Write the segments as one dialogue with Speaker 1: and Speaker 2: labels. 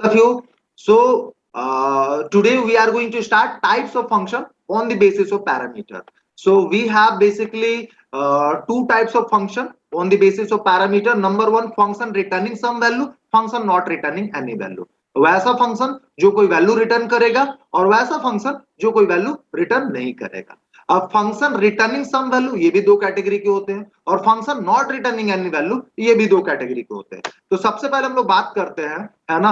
Speaker 1: of you. So today we are going to start types of function on the basis of parameter. So we have basically two types of function on the basis of parameter. Number one, function returning some value, function not returning any value. वैसा function जो कोई value return करेगा और वैसा function जो कोई value return नहीं करेगा. अब फंक्शन रिटर्निंग सम वैल्यू ये भी दो कैटेगरी के होते हैं और function not returning any value ये भी दो कैटेगरी के होते हैं. तो सबसे पहले हम लोग बात करते हैं, है ना,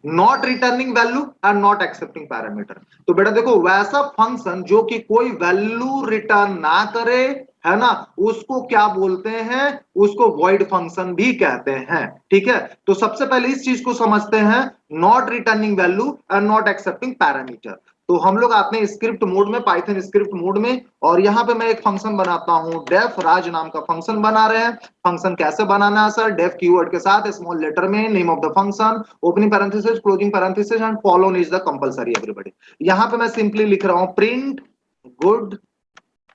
Speaker 1: not returning value and not accepting parameter. तो बेटा देखो, वैसा फंक्शन जो कि कोई वैल्यू रिटर्न ना करे, है ना, उसको क्या बोलते हैं, उसको वॉइड फंक्शन भी कहते हैं. ठीक है, तो सबसे पहले इस चीज को समझते हैं, not returning value and not accepting parameter. तो हम लोग आते हैं स्क्रिप्ट मोड में, पाइथन स्क्रिप्ट मोड में, और यहां पे मैं एक फंक्शन बनाता हूं, डेफ राज नाम का फंक्शन बना रहे हैं. फंक्शन कैसे बनाना है सर? डेफ कीवर्ड के साथ स्मॉल लेटर में name of the function, opening parenthesis, closing parenthesis and fallen is the compulsory everybody. यहां पे मैं सिंपली लिख रहा हूं print good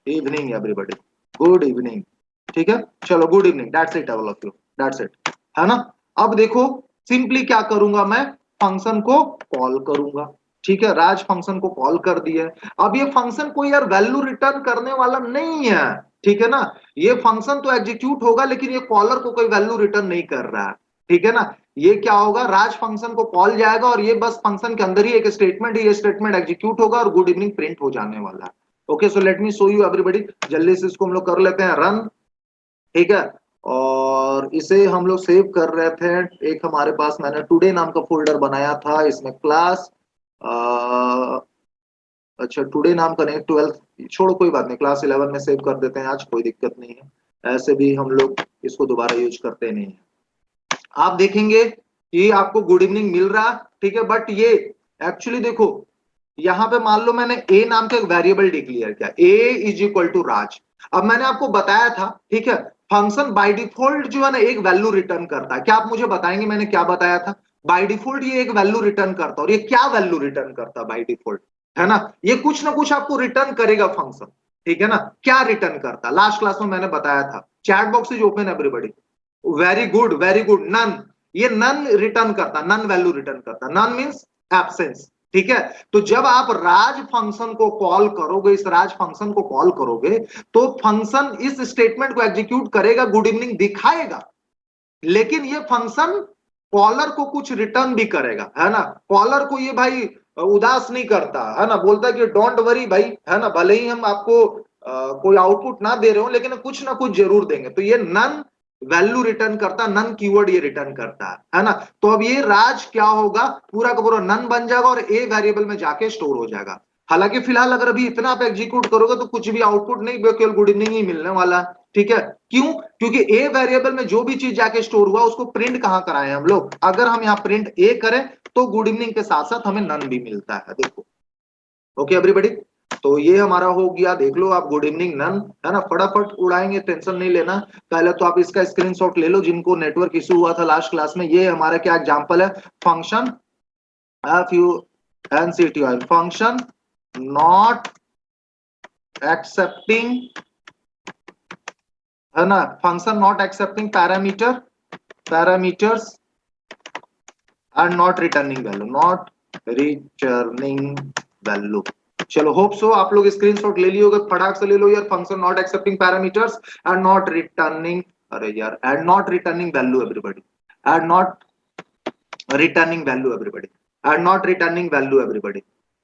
Speaker 1: evening everybody, good evening. ठीक है, चलो good evening, that's it all of you, that's it, है ना. अब देखो सिंपली क्या करूंगा, मैं फंक्शन को कॉल करूंगा. ठीक है, राज फंक्शन को कॉल कर दिया. अब ये फंक्शन कोई यार वैल्यू रिटर्न करने वाला नहीं है. ठीक है ना, ये फंक्शन तो एग्जीक्यूट होगा लेकिन ये कॉलर को कोई वैल्यू रिटर्न नहीं कर रहा है. ठीक है ना, ये क्या होगा, राज फंक्शन को कॉल जाएगा और ये बस फंक्शन के अंदर ही एक स्टेटमेंट, ये स्टेटमेंट एग्जीक्यूट होगा और गुड इवनिंग प्रिंट हो जाने वाला है. Okay, so let me show you everybody. जल्दी से इसको हम लोग कर लेते हैं रन. ठीक है, और इसे हम लोग सेव कर रहे थे. एक हमारे पास मैंने टुडे नाम का फोल्डर बनाया था, इसमें क्लास, अच्छा टुडे नाम का नहीं, 12 छोड़ो कोई बात नहीं, क्लास 11 में सेव कर देते हैं आज, कोई दिक्कत नहीं है. ऐसे भी हम लोग इसको दोबारा यूज करते नहीं है. आप देखेंगे कि आपको गुड इवनिंग मिल रहा. ठीक है, बट ये एक्चुअली देखो, यहां पे मान लो मैंने ए नाम का एक वेरिएबल डिक्लेयर किया, ए इज इक्वल टू राज. अब मैंने आपको बताया था, ठीक है, फंक्शन बाय डिफॉल्ट जो है ना एक वैल्यू रिटर्न करता है. क्या आप मुझे बताएंगे मैंने क्या बताया था? बाय डिफॉल्ट ये एक वैल्यू रिटर्न करता है. और ये क्या वैल्यू रिटर्न करता है बाय डिफॉल्ट, है ना, ये कुछ ना कुछ आपको रिटर्न करेगा फंक्शन. ठीक है ना, क्या रिटर्न करता? लास्ट क्लास में मैंने बताया था. Chat box is open everybody. Very good, very good. None, ये नन रिटर्न करता, नन वैल्यू रिटर्न करता. None means absence. ठीक है, तो जब आप राज फंक्शन को कॉल करोगे, इस राज फंक्शन को कॉल करोगे, तो फंक्शन इस स्टेटमेंट को एग्जीक्यूट करेगा, गुड इवनिंग दिखाएगा, लेकिन ये फंक्शन कॉलर को कुछ रिटर्न भी करेगा, है ना. कॉलर को ये भाई उदास नहीं करता, है ना, बोलता है कि डोंट वरी भाई, है ना, भले ही हम आपको कोई आउटपुट ना दे रहे हो लेकिन कुछ ना कुछ जरूर देंगे. तो ये नन वैल्यू रिटर्न करता, नन कीवर्ड ये रिटर्न करता है ना. तो अब ये राज क्या होगा, पूरा का पूरा नन बन जाएगा और ए वेरिएबल में जाके स्टोर हो जाएगा. हालांकि फिलहाल अगर अभी इतना आप एग्जीक्यूट करोगे तो कुछ भी आउटपुट नहीं, केवल गुड इवनिंग ही मिलने वाला है. ठीक है, क्यों? क्योंकि ए वेरिएबल में जो भी चीज जाके स्टोर हुआ उसको प्रिंट कहां कराए हम लोग. अगर हम यहाँ प्रिंट ए करें तो गुड इवनिंग के साथ साथ हमें नन भी मिलता है. देखो, ओके एवरीबॉडी, तो ये हमारा हो गया. देख लो आप, गुड इवनिंग नन, है ना, फटाफट उड़ाएंगे, टेंशन नहीं लेना. पहले तो आप इसका स्क्रीनशॉट ले लो जिनको नेटवर्क इशू हुआ था लास्ट क्लास में. ये हमारा क्या एग्जांपल है, फंक्शन फंक्शन नॉट एक्सेप्टिंग, है ना, function not accepting parameters and not returning value, not returning value. चलो, होप सो आप लोग स्क्रीनशॉट ले लियोगे, फटाक से ले लो यार. Function not accepting parameters and not returning, अरे यार, and not returning value everybody, and not returning value everybody, and not returning value everybody.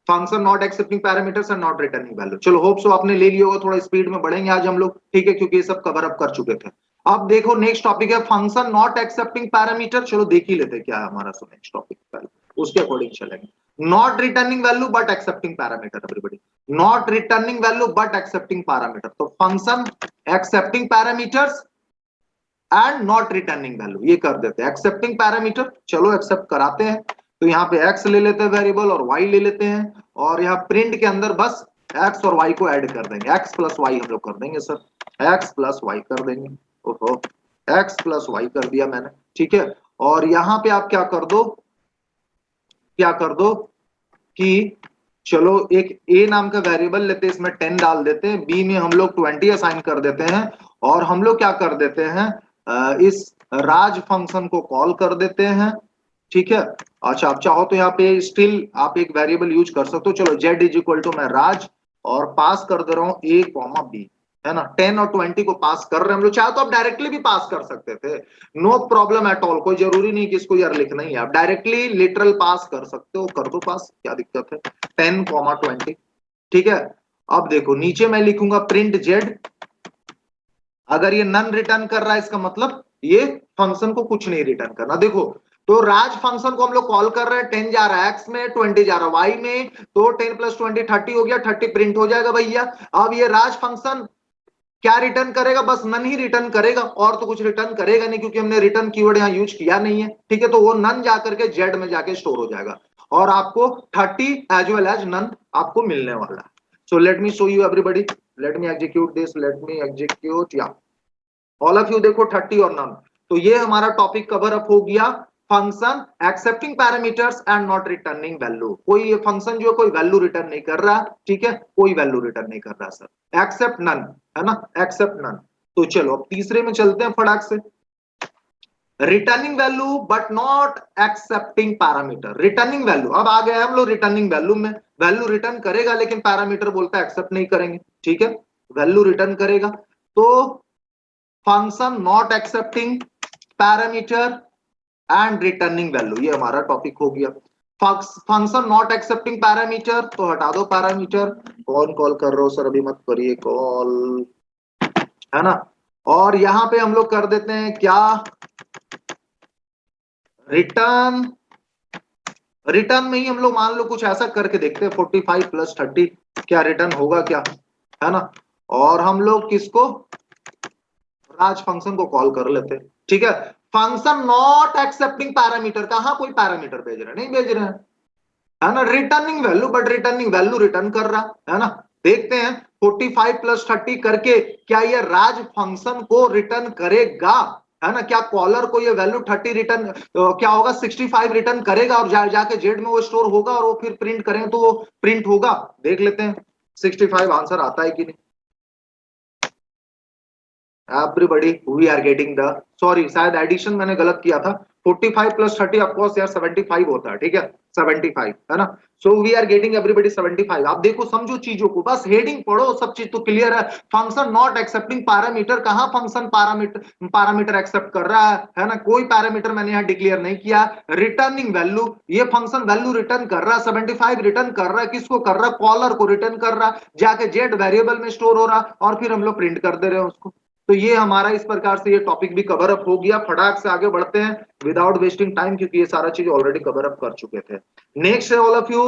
Speaker 1: Function not accepting parameters and not returning value. चलो, hope so आपने ले लिया होगा. थोड़ा speed में बढ़ेंगे आज हम लोग, ठीक है, क्योंकि ये सब कवर अप कर चुके थे. अब देखो नेक्स्ट टॉपिक है फंक्शन नॉट एक्सेप्टिंग पैरामीटर. चलो देख ही लेते क्या है हमारा. सो नेक्स्ट टॉपिक पहले उसके अकॉर्डिंग चलेंगे. Not returning value but accepting parameter everybody, not returning value but accepting parameter. तो function accepting parameters and not returning value, ये कर देते हैं. एक्सेप्टिंग पैरामीटर, चलो एक्सेप्ट कराते हैं. तो यहाँ पे x ले लेते हैं वेरिएबल और y ले लेते हैं, और यहाँ प्रिंट के अंदर बस x और y को ऐड कर देंगे. x प्लस y हम लोग कर देंगे सर, x प्लस y कर देंगे. ओहो, x प्लस y कर दिया मैंने. ठीक है, और यहाँ पे आप क्या कर दो कि चलो एक a नाम का वेरिएबल लेते हैं, इसमें 10 डाल देते हैं, b में हम लोग 20 असाइन कर देते हैं, और हम लोग क्या कर देते हैं, इस राज फंक्शन को कॉल कर देते हैं. ठीक है। अच्छा, आप चाहो तो यहाँ पे स्टिल आप एक वेरिएबल यूज कर सकते हो। चलो z इज इक्वल टू मैं राज और पास कर दे रहा हूँ a कॉमा b, है ना। 10 और 20 को पास कर रहे हैं हम लोग। चाहे तो आप डायरेक्टली भी पास कर सकते थे, नो प्रॉब्लम एट ऑल। कोई जरूरी नहीं कि इसको यार लिखना ही है, आप डायरेक्टली लिटरल पास कर सकते हो, कर दो पास, क्या दिक्कत है। 10 कॉमा 20, ठीक है। अब देखो नीचे मैं लिखूंगा प्रिंट जेड। अगर ये नन रिटर्न कर रहा है इसका मतलब ये फंक्शन को कुछ नहीं रिटर्न करना। देखो तो राज फंक्शन को हम लोग कॉल कर रहे हैं, 10 जा रहा है एक्स में, 20 जा रहा है वाई में, तो 10 प्लस 20 30 हो गया, 30 प्रिंट हो जाएगा भैया। अब ये राज फंक्शन क्या रिटर्न करेगा, बस नन ही रिटर्न करेगा, और तो कुछ रिटर्न करेगा नहीं, क्योंकि हमने रिटर्न कीवर्ड यहां यूज किया नहीं है, ठीक है। तो वो नन जाकर के जेड में जाके स्टोर हो जाएगा और आपको 30 एज वेल एज नन आपको मिलने वाला है। So let me show you everybody, let me execute this, let me execute, या ऑल ऑफ यू देखो 30 और नन। तो ये हमारा टॉपिक कवर अप हो गया, function accepting parameters and not returning value. कोई ये फंक्शन जो कोई वैल्यू रिटर्न नहीं कर रहा, ठीक है, कोई वैल्यू रिटर्न नहीं कर रहा सर, एक्सेप्ट नन, है ना, एक्सेप्ट नन। तो चलो अब तीसरे में चलते हैं फटाक से, returning value but not accepting parameter. Returning value, अब आ गए हम लोग रिटर्निंग वैल्यू में। वैल्यू रिटर्न करेगा लेकिन पैरामीटर बोलता है एक्सेप्ट नहीं करेंगे, ठीक है। वैल्यू रिटर्न करेगा तो function not accepting parameter and returning value, ये हमारा टॉपिक हो गया। फंक्शन नॉट एक्सेप्टिंग पैरामीटर, तो हटा दो पैरामीटर। कौन कॉल कर रहे हो सर, अभी मत करिए कॉल, है ना। और यहां पे हम लोग कर देते हैं क्या, रिटर्न। रिटर्न में ही हम लोग मान लो कुछ ऐसा करके देखते हैं, 45 प्लस 30 क्या रिटर्न होगा क्या, है ना। और हम लोग किसको, राज फंक्शन को कॉल कर लेते हैं, ठीक है। फंक्शन नॉट एक्सेप्टिंग पैरामीटर, कहां कोई पैरामीटर भेज रहे, नहीं भेज रहे हैं, है ना। Returning value, but returning value return कर रहा है ना। देखते हैं 45 प्लस 30 करके क्या ये राज फंक्शन को रिटर्न करेगा, है ना। क्या कॉलर को ये वैल्यू 30 रिटर्न, क्या होगा 65 रिटर्न करेगा और जाके जेड में वो स्टोर होगा और वो फिर प्रिंट करें तो वो प्रिंट होगा। देख लेते हैं 65 आंसर आता है कि नहीं। Everybody we are getting the, sorry शायद एडिशन मैंने गलत किया था, 45 प्लस 30 ऑफ कोर्स यार 75 होता है, ठीक है, 75, है ना। So we are getting everybody 75। आप देखो समझो चीजों को, बस हेडिंग पढ़ो, सब चीज तो क्लियर है। फंक्शन नॉट एक्सेप्टिंग पैरामीटर, कहां फंक्शन पैरामीटर एक्सेप्ट कर रहा है ना, कोई पैरामीटर मैंने यहां डिक्लेयर नहीं किया। रिटर्निंग वैल्यू, ये फंक्शन वैल्यू रिटर्न कर रहा है, 75 रिटर्न कर रहा है, किसको कर रहा है, कॉलर को रिटर्न कर रहा है, जाके जेड वेरिएबल में स्टोर हो रहा, और फिर हम लोग प्रिंट कर दे रहे हैं उसको। तो ये हमारा इस प्रकार से ये टॉपिक भी कवर अप हो गया। फटाक से आगे बढ़ते हैं विदाउट वेस्टिंग टाइम, क्योंकि ये सारा चीज ऑलरेडी कवर अप कर चुके थे। नेक्स्ट है all of you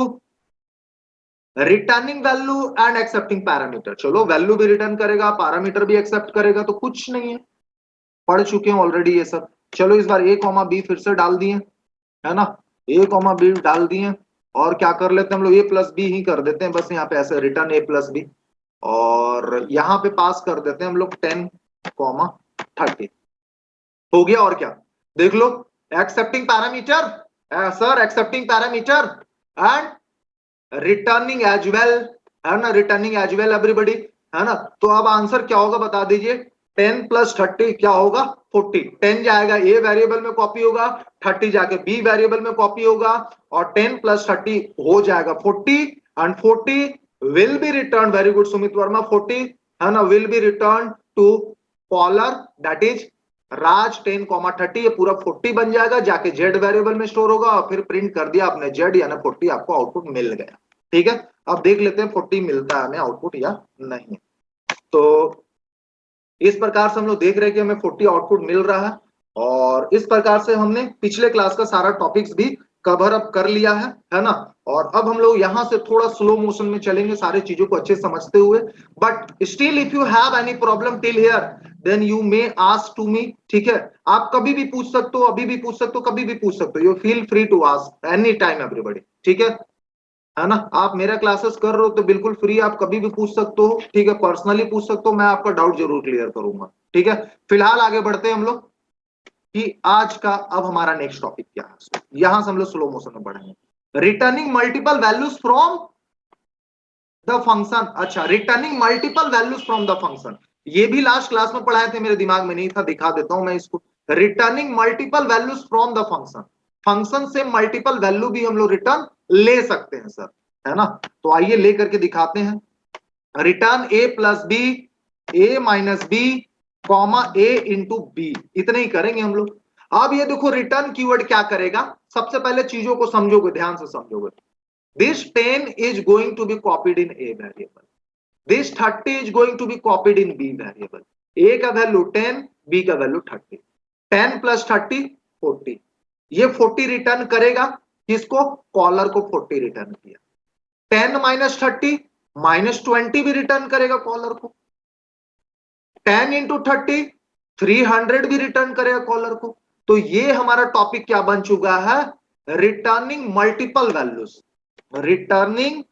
Speaker 1: returning value and accepting parameter. चलो वैल्यू भी रिटर्न करेगा, पैरामीटर भी एक्सेप्ट करेगा, तो कुछ नहीं है, पढ़ चुके हैं ऑलरेडी ये सब। चलो इस बार ए कॉमा बी फिर से डाल दिए, है ना, ए कॉमा बी डाल दिए, और क्या कर लेते हैं हम लोग, ए प्लस बी ही कर देते हैं, बस यहाँ पे ऐसे रिटर्न ए प्लस बी, और यहाँ पे पास कर देते हैं हम लोग 10 कॉमा 30, हो गया। और क्या देख लो, accepting parameter, sir accepting parameter and returning as well, है ना, रिटर्निंग एज वेल एवरीबॉडी, है ना। तो अब आंसर क्या होगा बता दीजिए, 10 प्लस 30 क्या होगा 40। 10 जाएगा ए वेरिएबल में कॉपी होगा, 30 जाके बी वेरिएबल में कॉपी होगा, और 10 प्लस 30 हो जाएगा 40, and 40 will be return, very good Sumit Verma, 40 है ना, will be return to caller that is Raj 10 comma 30, ये पूरा 40 बन जाएगा, जाके जेड वेरिएबल में स्टोर होगा, और फिर प्रिंट कर दिया आपने जेड, यानी 40 आपको आउटपुट मिल गया, ठीक है। अब देख लेते हैं 40 मिलता है हमें आउटपुट या नहीं। तो इस प्रकार से हम लोग देख रहे हैं कि हमें 40 आउटपुट मिल रहा है, और इस प्रकार से हमने पिछले क्लास का सारा टॉपिक्स भी कवर अप कर लिया है ना। और अब हम लोग यहां से थोड़ा स्लो मोशन में चलेंगे, सारे चीजों को अच्छे समझते हुए, but still if you have any problem till here then you may ask to me, ठीक है। आप कभी भी पूछ सकते हो, अभी भी पूछ सकते हो, कभी भी पूछ सकते हो, you feel free to ask any time everybody, ठीक है ना। आप मेरा क्लासेस कर रहे हो तो बिल्कुल फ्री, आप कभी भी पूछ सकते हो, ठीक है, पर्सनली पूछ सकते हो, मैं आपका डाउट जरूर क्लियर करूंगा, ठीक है। फिलहाल आगे बढ़ते हैं हम लोग कि आज का अब हमारा नेक्स्ट टॉपिक क्या है, यहां से हम लोग स्लो मोशन में बढ़ेंगे। Returning multiple values from the function. अच्छा, returning multiple values from the function, ये भी लास्ट क्लास में पढ़ाए थे, मेरे दिमाग में नहीं था, दिखा देता हूं मैं इसको। Returning multiple values from the function, function से मल्टीपल वैल्यू भी हम लोग रिटर्न ले सकते हैं सर, है ना। तो आइए ले करके दिखाते हैं। रिटर्न ए प्लस बी, ए माइनस बी, कॉमा ए इंटू बी, इतने ही करेंगे हम लोग। अब ये देखो रिटर्न कीवर्ड क्या करेगा, सबसे पहले चीजों को समझोगे, ध्यान से समझोगे। This 10 is going to be copied in a variable, this 30 is going to be copied in b variable. A का वैल्यू 10, बी का वैल्यू 30, 10 प्लस 30 40। ये 40 रिटर्न करेगा, किसको, कॉलर को 40 रिटर्न किया। 10 माइनस 30 माइनस 20 भी रिटर्न करेगा कॉलर को। 10 इंटू 30 300 भी रिटर्न करेगा कॉलर को। तो ये हमारा टॉपिक क्या बन चुका है, returning multiple values, returning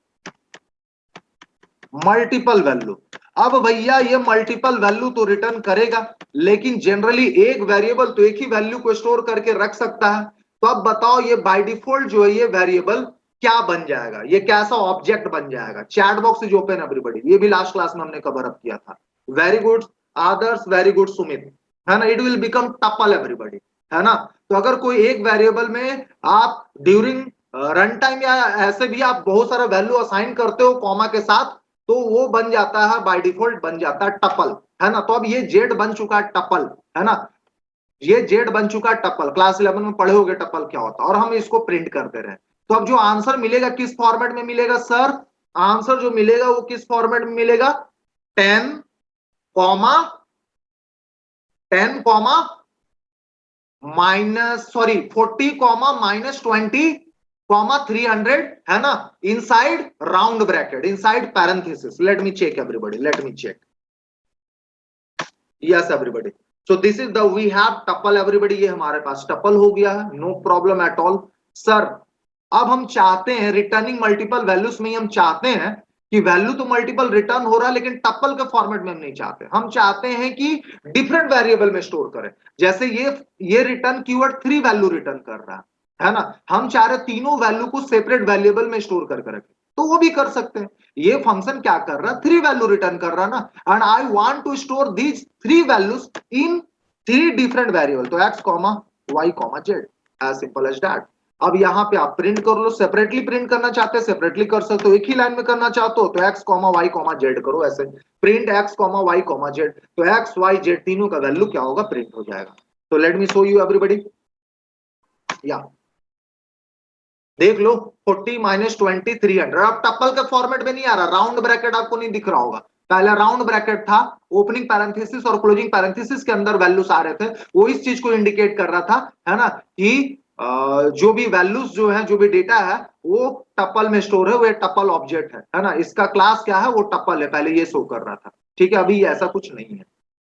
Speaker 1: multiple value. अब भैया ये मल्टीपल वैल्यू तो रिटर्न करेगा, लेकिन जनरली एक वेरिएबल तो एक ही वैल्यू को स्टोर करके रख सकता है। तो अब बताओ ये बाय डिफॉल्ट जो है ये वेरिएबल क्या बन जाएगा, ये कैसा ऑब्जेक्ट बन जाएगा। Chat box is open everybody, ये भी लास्ट क्लास में हमने कवर अप किया था। वेरी गुड आदर्श, वेरी गुड सुमित, है ना। It will become tuple everybody, है ना। तो अगर कोई एक वेरिएबल में आप ड्यूरिंग रन टाइम या ऐसे भी आप बहुत सारा वैल्यू असाइन करते हो कॉमा के साथ, तो वो बन जाता है बाय डिफॉल्ट, बन जाता है टपल, है ना। तो अब ये जेड बन चुका है टपल, है ना। ये जेड बन चुका है टपल, क्लास 11 में पढ़े होगे टपल क्या होता है, और हम इसको प्रिंट करते रहे। तो अब जो आंसर मिलेगा किस फॉर्मेट में मिलेगा सर, आंसर जो मिलेगा वो किस फॉर्मेट में मिलेगा, 10 comma 10 comma minus sorry 40 comma minus 20 comma 300, है ना, inside round bracket, inside parenthesis. Let me check everybody, let me check, yes everybody. So this is the we have tuple everybody, ये हमारे पास टपल हो गया है, no problem at all sir. अब हम चाहते हैं रिटर्निंग मल्टीपल वैल्यूज में हम चाहते हैं कि वैल्यू तो मल्टीपल रिटर्न हो रहा है, लेकिन टपल के फॉर्मेट में हम नहीं चाहते। हम चाहते हैं कि डिफरेंट वेरिएबल में स्टोर करें। जैसे ये रिटर्न कीवर्ड 3 वैल्यू रिटर्न कर रहा है ना, हम चाह रहे तीनों वैल्यू को सेपरेट वेरिएबल में स्टोर करके रखें, तो वो भी कर सकते हैं। ये फंक्शन क्या कर रहा है, 3 वैल्यू रिटर्न कर रहा है ना, and I want to store these 3 values in 3 different variable, तो x comma y comma z, as simple as that. अब यहां पे आप प्रिंट कर लो, सेपरेटली प्रिंट करना चाहते हैं सेपरेटली कर सकते हो, एक ही लाइन में करना चाहते हो तो x comma y comma z करो, ऐसे print x comma y comma z, तो x y z तीनों का वैल्यू क्या होगा, प्रिंट हो जाएगा। तो late me show you everybody, या देख लो 40 माइनस 20 300। अब टपल के फॉर्मेट में नहीं आ रहा, राउंड ब्रैकेट आपको नहीं दिख रहा होगा, पहले राउंड ब्रैकेट था, ओपनिंग पैरेंथेसिस और क्लोजिंग पैरेंथेसिस के अंदर वैल्यूज आ रहे थे, वो इस चीज को इंडिकेट कर रहा था, है ना, कि जो भी वैल्यूज जो है, जो भी डेटा है वो टपल में स्टोर है, वो टपल ऑब्जेक्ट है ना, इसका क्लास क्या है, वो टपल है, पहले ये शो कर रहा था। ठीक है, अभी ऐसा कुछ नहीं है।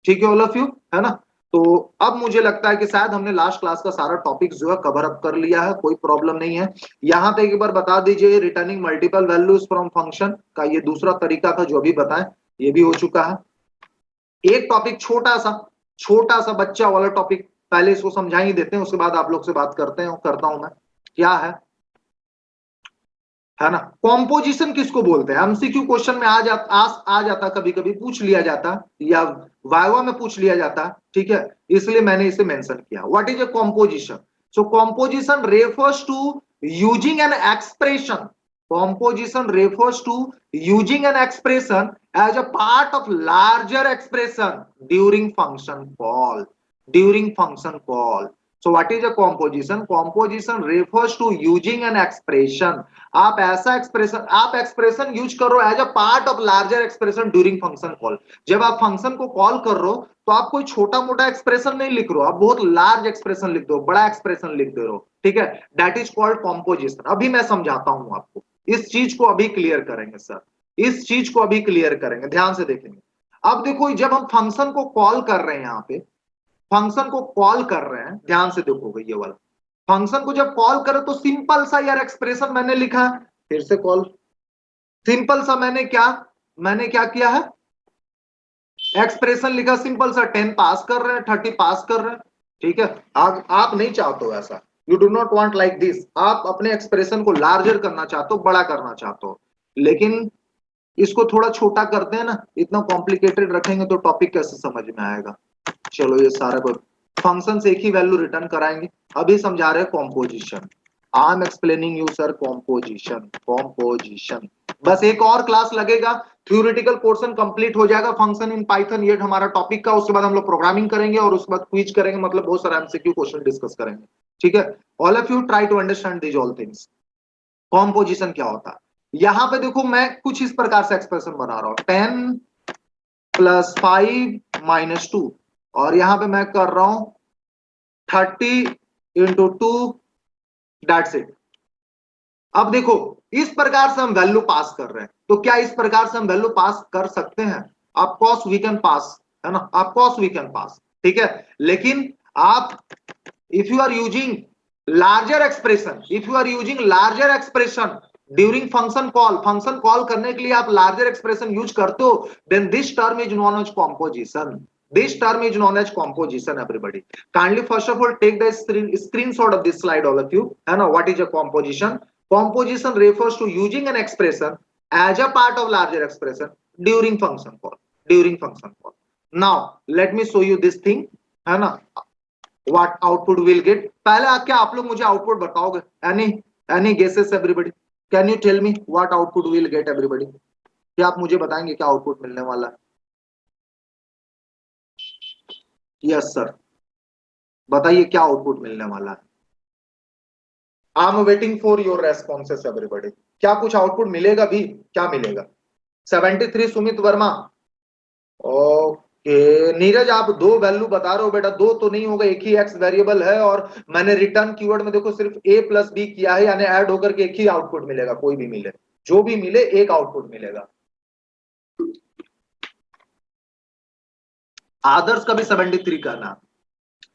Speaker 1: ठीक है ऑल ऑफ यू, है ना। तो अब मुझे लगता है कि शायद हमने लास्ट क्लास का सारा टॉपिक जो है कवर अप कर लिया है, कोई प्रॉब्लम नहीं है। यहां पे एक बार बता दीजिए, returning multiple values from function का ये दूसरा तरीका था जो भी बताएं, ये भी हो चुका है। एक टॉपिक छोटा सा बच्चा वाला टॉपिक पहले इसको समझा ही देते हैं, उसके बाद आप लोग से बात करता हूं मैं, क्या है ना। कॉम्पोजिशन किसको बोलते हैं, एमसीक्यू क्वेश्चन में आ जाता, कभी कभी पूछ लिया जाता, या वाइवा में पूछ लिया जाता। ठीक है, इसलिए मैंने इसे मेंशन किया। What is a composition, so composition refers to using an expression, composition refers to using an expression as a part of larger expression during function call. So what is a composition, composition refers to using an expression, आप ऐसा expression, आप expression use कर रहे हो as a part of larger expression during function call. जब आप function को call कर रहे हो तो आप कोई छोटा मोटा एक्सप्रेशन नहीं लिख रहे हो, आप बहुत लार्ज एक्सप्रेशन लिख दो, बड़ा एक्सप्रेशन लिख दे रहे हो। ठीक है, दैट इज कॉल्ड कॉम्पोजिशन। अभी मैं समझाता हूं आपको, इस चीज को अभी क्लियर करेंगे सर, इस चीज को अभी क्लियर करेंगे, ध्यान से देखेंगे। अब देखो जब हम फंक्शन को कॉल कर रहे हैं, यहां पे फंक्शन को कॉल कर रहे हैं, ध्यान से देखोगे ये वाला फंक्शन को जब कॉल करें तो सिंपल सा यार एक्सप्रेशन मैंने लिखा है, फिर से कॉल, सिंपल सा मैंने क्या किया है, एक्सप्रेशन लिखा सिंपल सा, 10 पास कर रहे हैं, 30 पास कर रहे हैं। ठीक है, आप नहीं चाहते हो ऐसा, you do not want like this, आप अपने एक्सप्रेशन को लार्जर करना चाहते हो, बड़ा करना चाहते हो, लेकिन इसको थोड़ा छोटा करते हैं ना, इतना कॉम्प्लिकेटेड रखेंगे तो टॉपिक कैसे समझ में आएगा। चलो ये सारा को फंक्शन से एक ही वैल्यू रिटर्न कराएंगे। अभी समझा रहे हैं composition. I am explaining you sir composition. Composition बस एक और क्लास लगेगा, थ्योरेटिकल पोर्शन कंप्लीट हो जाएगा फंक्शन इन पाइथन, ये हमारा टॉपिक का। उसके बाद हम लोग प्रोग्रामिंग करेंगे और उसके बाद क्विज करेंगे, मतलब बहुत सारा एमसीक्यू क्वेश्चन डिस्कस करेंगे। ठीक है, all of you try to understand these all things. Composition क्या होता है, यहां पे देखो मैं कुछ इस प्रकार से एक्सप्रेशन बना रहा हूं, 10 + 5 - 2, और यहां पे मैं कर रहा हूं 30 × 2, दैट्स इट। अब देखो इस प्रकार से हम वैल्यू पास कर रहे हैं, तो क्या इस प्रकार से हम वैल्यू पास कर सकते हैं? Of course we can pass, है ना, of course we can pass. ठीक है, लेकिन आप if you are using larger expression, if you are using larger expression during function call करने के लिए आप larger expression यूज करते हो, then this term is known as composition. This term is known as composition, everybody. Kindly first of all take the screenshot of this slide, all of you. है ना, what is a composition? Composition refers to using an expression as a part of larger expression during function call. During function call. Now let me show you this thing, है ना, what output will get. पहले क्या आप लोग मुझे output बताओगे? any guesses everybody? Can you tell me what output will get everybody? क्या आप मुझे बताएंगे क्या आउटपुट मिलने वाला है? यस सर, बताइए क्या आउटपुट मिलने वाला है? आई am waiting for your responses everybody. क्या कुछ आउटपुट मिलेगा भी? क्या मिलेगा? 73 सुमित वर्मा। ओके नीरज, आप दो वैल्यू बता रहे हो बेटा, दो तो नहीं होगा, एक ही एक्स वेरिएबल है और मैंने रिटर्न कीवर्ड में देखो सिर्फ a + b किया है, यानी ऐड होकर के एक ही आउटपुट मिलेगा। कोई भी मिले, जो भी मिले एक आउटपुट मिलेगा। आदर्श का भी 73 कहना।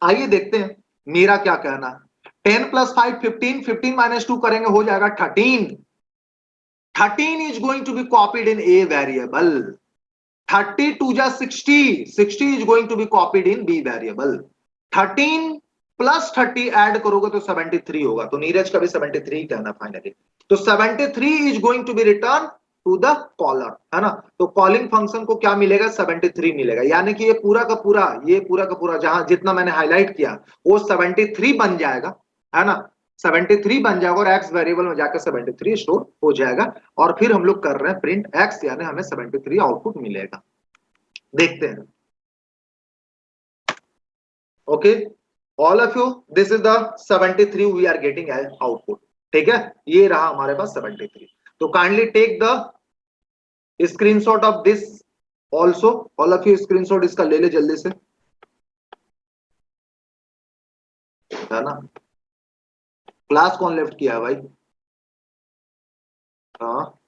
Speaker 1: आइए देखते हैं मेरा क्या कहना है। 10 + 5 15, 15 - 2 करेंगे हो जाएगा 13। 13 is going to be copied in a variable. 32 जा 60, 60 is going to be copied in b variable. 13 + 30 add करोगे तो 73 होगा, तो नीरज का भी 73 कहना फाइनली। तो 73 is going to be returned to the caller, है ना। तो कॉलिंग फंक्शन को क्या मिलेगा? 73 मिलेगा, यानी कि ये पूरा का पूरा, ये पूरा का पूरा जहां जितना मैंने हाईलाइट किया वो 73 बन जाएगा, है ना। 73 बन जाएगा और एक्स वेरिएबल में जाकर 73 स्टोर हो जाएगा, और फिर हम लोग कर रहे हैं प्रिंट एक्स, यानी हमें 73 आउटपुट मिलेगा। देखते हैं। Okay all of you, this is the 73 we are getting as output. ठीक है, ये रहा हमारे पास 73। तो kindly take the screenshot of this also, all of you screenshot इसका ले ले जल्दी से, है ना। क्लास कौन लेफ्ट किया है भाई? हाँ,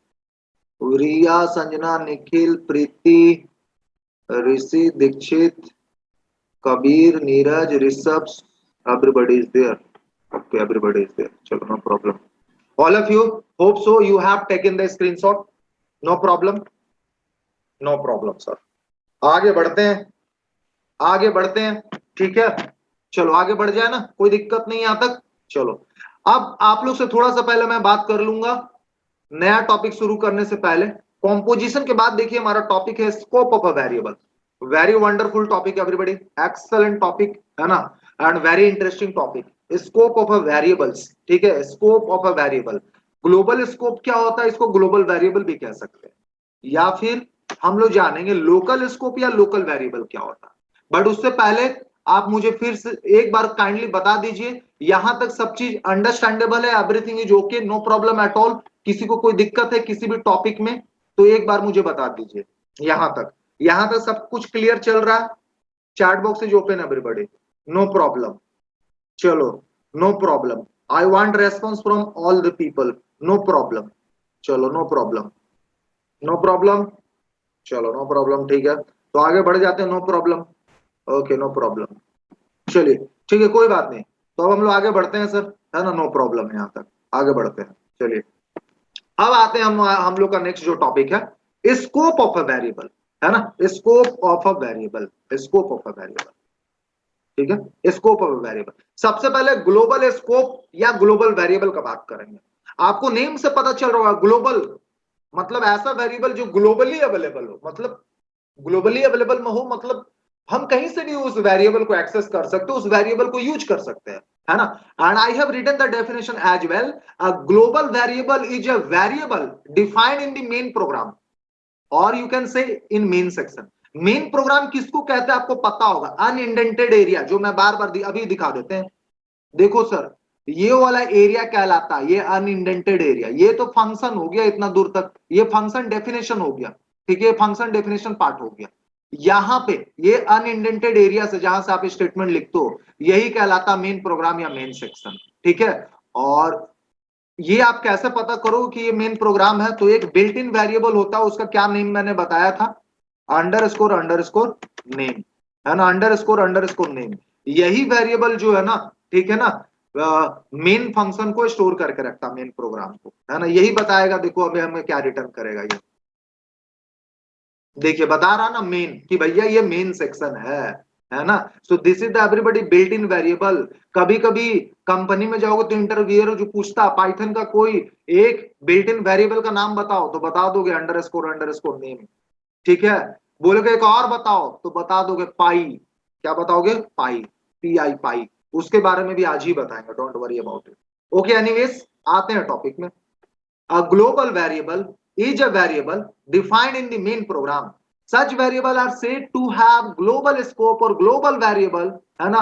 Speaker 1: रिया, संजना, निखिल, प्रीति, ऋषि, Dixit, Kabir, Neeraj, Rishabh, everybody is there. Okay, everybody is there. चलो, no problem. All of you, hope so you have taken the screenshot. No problem. No problem, sir. आगे बढ़ते हैं, आगे बढ़ते हैं। ठीक है, चलो आगे बढ़ जाए ना, कोई दिक्कत नहीं यहाँ तक। चलो अब आप लोग से थोड़ा सा पहले मैं बात कर लूंगा, नया टॉपिक शुरू करने से पहले। कॉम्पोजिशन के बाद देखिए हमारा टॉपिक है scope of a variable. Very wonderful topic everybody, excellent topic, है ना, and very interesting topic, scope of a variables. ठीक है, scope of a variable. Global scope क्या होता है, इसको ग्लोबल वेरिएबल भी कह सकते हैं, या फिर हम लोग जानेंगे लोकल स्कोप या लोकल वेरिएबल क्या होता है। बट उससे पहले आप मुझे फिर से एक बार काइंडली बता दीजिए, यहां तक सब चीज अंडरस्टैंडेबल है? Everything is okay, no problem at all? किसी को कोई दिक्कत है किसी भी टॉपिक में तो एक बार मुझे बता दीजिए। यहां तक सब कुछ क्लियर चल रहा है? Chat box is open everybody, no problem. चलो no problem, I want response from all the people, no problem. चलो नो प्रॉब्लम, नो प्रॉब्लम, चलो नो प्रॉब्लम। ठीक है, तो आगे बढ़ जाते हैं, no problem. Okay no problem, चलिए ठीक है, कोई बात नहीं। तो अब हम लोग आगे बढ़ते हैं सर, है ना, नो प्रॉब्लम। यहाँ तक आगे बढ़ते हैं, चलिए अब आते हैं हम लोग का नेक्स्ट जो टॉपिक है, स्कोप ऑफ अ वेरिएबल, है ना, scope of a variable, scope of a variable. ठीक है, स्कोप ऑफ अ वेरिएबल। सबसे पहले ग्लोबल स्कोप या ग्लोबल वेरिएबल का बात करेंगे। आपको नेम से पता चल रहा होगा, ग्लोबल मतलब ऐसा वेरिएबल जो ग्लोबली अवेलेबल हो, मतलब ग्लोबली अवेलेबल में हो, मतलब हम कहीं से भी उस वेरिएबल को एक्सेस कर सकते हो, उस वेरिएबल को यूज कर सकते हैं, है ना। And I have written the definition as well, a global variable is a variable defined in the main program, और you can say in main section. Main program किसको कहते हैं आपको पता होगा, अनइंडेंटेड एरिया, जो मैं बार बार अभी दिखा देते हैं। देखो सर, ये वाला एरिया कहलाता है, ये अनइंडेंटेड एरिया, ये तो फंक्शन हो गया इतना दूर तक, ये फंक्शन डेफिनेशन हो गया, ठीक है, फंक्शन डेफिनेशन पार्ट हो गया। यहां पे ये अनइंडेंटेड एरिया से जहां से आप स्टेटमेंट लिखते हो, यही कहलाता मेन प्रोग्राम या मेन सेक्शन, ठीक है। और ये आप कैसे पता करो कि ये मेन प्रोग्राम है, तो एक बिल्ट इन वेरिएबल होता है, उसका क्या नेम मैंने बताया था, अंडरस्कोर नेम, है ना, अंडरस्कोर नेम। यही वेरिएबल जो है ना, ठीक है ना, मेन फंक्शन को स्टोर करके रखता मेन प्रोग्राम को, है ना, यही बताएगा। देखो अभी हमें क्या रिटर्न करेगा ये, देखिए बता रहा ना मेन, कि भैया ये मेन सेक्शन है ना। सो this is the everybody built in variable. कभी कभी कंपनी में जाओगे तो इंटरव्यूअर जो पूछता पाइथन का कोई एक बिल्ट इन वेरिएबल का नाम बताओ, तो बता दोगे अंडरस्कोर नेम, ठीक है। बोलोगे एक और बताओ, तो बता दोगे पाई, क्या बताओगे, पाई, पाई। उसके बारे में भी आज ही बताएंगे, don't worry about it. Okay, anyways आते हैं टॉपिक में। A global variable is a variable defined in the main program. Such variable are said to have global scope or global variable, है ना।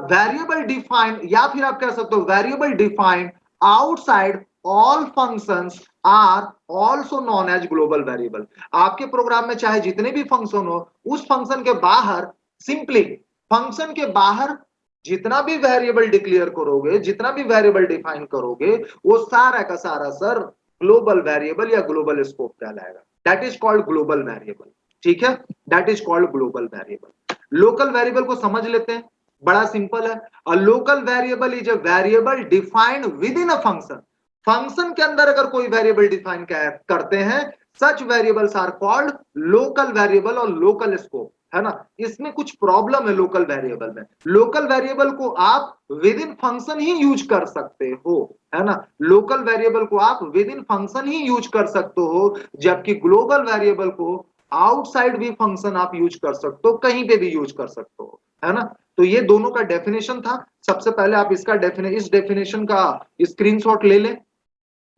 Speaker 1: Variable defined, या फिर आप कह सकते हो variable defined outside all functions are also known as global variable. आपके programme में चाहे जितने भी फंक्शन हो, उस फंक्शन के बाहर सिंपली, फंक्शन के बाहर जितना भी वेरिएबल डिक्लेयर करोगे, जितना भी वेरिएबल डिफाइन करोगे, वो सारा का सारा सर ग्लोबल वेरिएबल या ग्लोबल स्कोप कहलाएगा। That is called global variable, ठीक है, that is called global variable. Local variable को समझ लेते हैं, बड़ा सिंपल है। A local variable is a variable defined within a function. Function के अंदर अगर कोई वेरिएबल डिफाइन करते हैं, such variables are called local variable और लोकल स्कोप, है ना। इसमें कुछ प्रॉब्लम है लोकल वेरिएबल में। लोकल वेरिएबल को आप with in function he use कर सकते हो, है ना। लोकल वेरिएबल को आप with in function he use कर सकते हो, जबकि ग्लोबल वेरिएबल को आउटसाइड भी फंक्शन आप यूज कर सकते हो, कहीं पे भी यूज कर सकते हो, है ना। तो ये दोनों का डेफिनेशन था। सबसे पहले आप इसका इस डेफिनेशन का स्क्रीनशॉट ले लें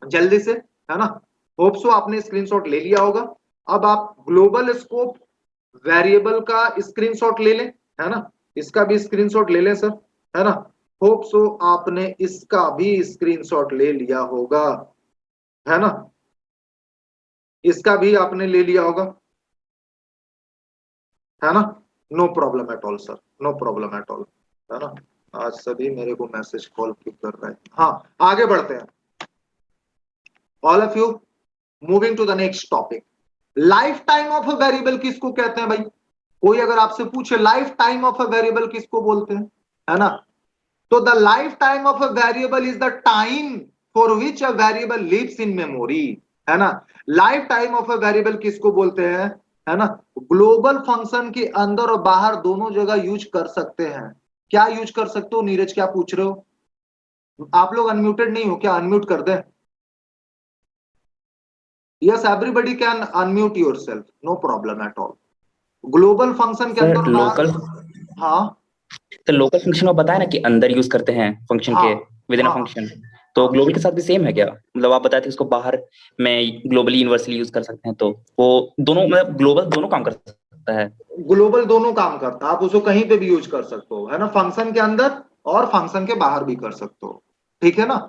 Speaker 1: जल्दी से, है ना। होप सो आपने स्क्रीनशॉट ले लिया होगा। अब आप ग्लोबल स्कोप वेरिएबल का स्क्रीनशॉट ले लें, है ना, इसका भी स्क्रीनशॉट ले लें सर, है ना। होप सो आपने इसका भी स्क्रीनशॉट ले लिया होगा, है ना, इसका भी आपने ले लिया होगा, है ना। No problem at all sir, no problem at all, है ना। आज सभी मेरे को मैसेज कॉल क्यों कर रहे हैं। हाँ, आगे बढ़ते हैं। All of you moving to the next topic. Lifetime of a variable किसको कहते हैं भाई? कोई अगर आपसे पूछे lifetime of a variable किसको बोलते हैं, है ना, तो the lifetime of a variable is the time for which a variable lives in memory, है ना। Lifetime of a variable किसको बोलते हैं, है ना। ग्लोबल फंक्शन के अंदर और बाहर दोनों जगह यूज कर सकते हैं। क्या यूज कर सकते हो नीरज, क्या पूछ रहे हो? आप लोग अनम्यूटेड नहीं हो क्या? अनम्यूट कर दें। Yes, everybody can unmute yourself, no problem at all. Global function के
Speaker 2: सर
Speaker 1: अंदर बाहर,
Speaker 2: लोकल,
Speaker 1: हाँ
Speaker 2: तो लोकल फंक्शन में बताया ना कि अंदर यूज करते हैं फंक्शन
Speaker 1: हाँ
Speaker 2: के, विद इन अ
Speaker 1: हाँ
Speaker 2: फंक्शन, तो
Speaker 1: हाँ।
Speaker 2: ग्लोबल के साथ भी सेम है क्या? मतलब आप बताए थे उसको बाहर में ग्लोबली यूनिवर्सली यूज कर सकते हैं, तो वो दोनों मतलब ग्लोबल दोनों काम कर सकता है।
Speaker 1: ग्लोबल दोनों काम करता है, आप उसको कहीं पे भी यूज कर सकते हो, है ना, फंक्शन के अंदर और फंक्शन के बाहर भी कर सकते हो, ठीक है ना,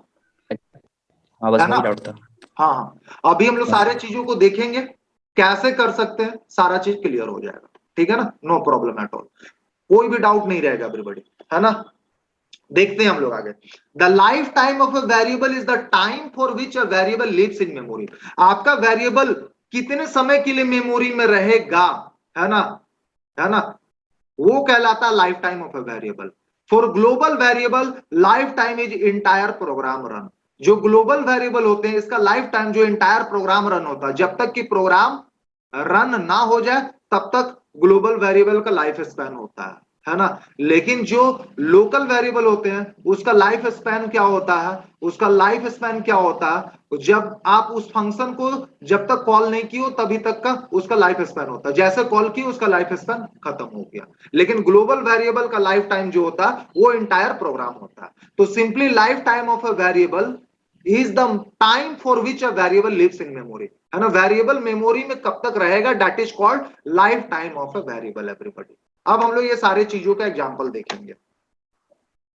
Speaker 2: हाँ बस
Speaker 1: है ना।
Speaker 2: वही डाउट था।
Speaker 1: हाँ हाँ, अभी हम लोग
Speaker 2: बस
Speaker 1: सारे चीजों को देखेंगे, कैसे कर सकते हैं, सारा चीज क्लियर हो जाएगा, ठीक है ना, नो प्रॉब्लम एट ऑल, कोई भी डाउट नहीं रहेगा एवरीबॉडी, है ना। देखते हैं हम लोग आगे। The lifetime of a variable is the time for which a variable lives in memory. आपका वेरिएबल कितने समय के लिए मेमोरी में रहेगा, है ना, है ना, वो कहलाता है life time of a variable. For global variable life time is entire program run. जो ग्लोबल वेरिएबल होते हैं इसका लाइफ टाइम जो इंटायर प्रोग्राम रन होता है, जब तक कि प्रोग्राम रन ना हो जाए तब तक ग्लोबल वेरिएबल का लाइफ स्पैन होता है, है ना। लेकिन जो लोकल वेरिएबल होते हैं उसका लाइफ स्पैन क्या होता है, उसका लाइफ स्पैन क्या होता है, जब आप उस फंक्शन को जब तक कॉल नहीं किए तभी तक का उसका लाइफ स्पैन होता है, जैसे कॉल किए उसका लाइफ स्पैन खत्म हो गया। लेकिन ग्लोबल वेरिएबल का लाइफ टाइम जो होता है वो इंटायर प्रोग्राम होता है। तो simply lifetime of a variable is the time for which a variable lives in memory, है ना। वेरिएबल मेमोरी में कब तक रहेगा, that is called lifetime of a variable everybody. अब हम लोग ये सारे चीजों का एग्जांपल देखेंगे।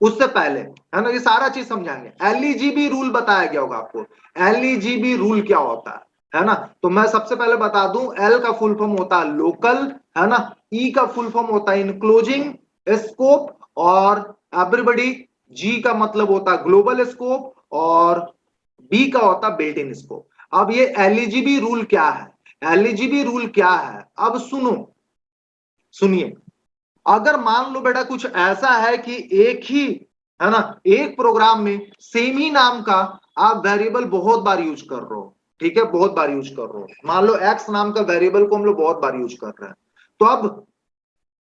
Speaker 1: उससे पहले, है ना, ये सारा चीज समझाएंगे। एलईजीबी रूल बताया गया होगा आपको। एलईजीबी रूल क्या होता है ना। तो मैं सबसे पहले बता दूं, एल का फुल फॉर्म होता है लोकल, है ना। ई का फुल फॉर्म होता है इनक्लोजिंग स्कोप, और एवरीबॉडी, जी का मतलब होता है ग्लोबल स्कोप, और बी का होता है बिल्ट इन स्कोप। अब ये एलईजीबी रूल क्या है, एलईजीबी रूल क्या है, अब सुनो, सुनिए। अगर मान लो बेटा कुछ ऐसा है कि एक ही, है ना, एक प्रोग्राम में सेम ही नाम का आप वेरिएबल बहुत बार यूज कर रहे हो, ठीक है, बहुत बार यूज कर रहे हो। मान लो एक्स नाम का वेरिएबल को हम लोग बहुत बार यूज कर रहे हैं, तो अब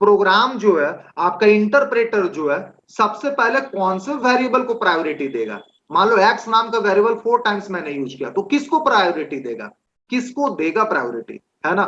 Speaker 1: प्रोग्राम जो है, आपका इंटरप्रेटर जो है, सबसे पहले कौन से वेरिएबल को प्रायोरिटी देगा। मान लो एक्स नाम का वेरिएबल 4 टाइम्स मैंने यूज किया, तो किसको प्रायोरिटी देगा, किसको देगा प्रायोरिटी, है ना।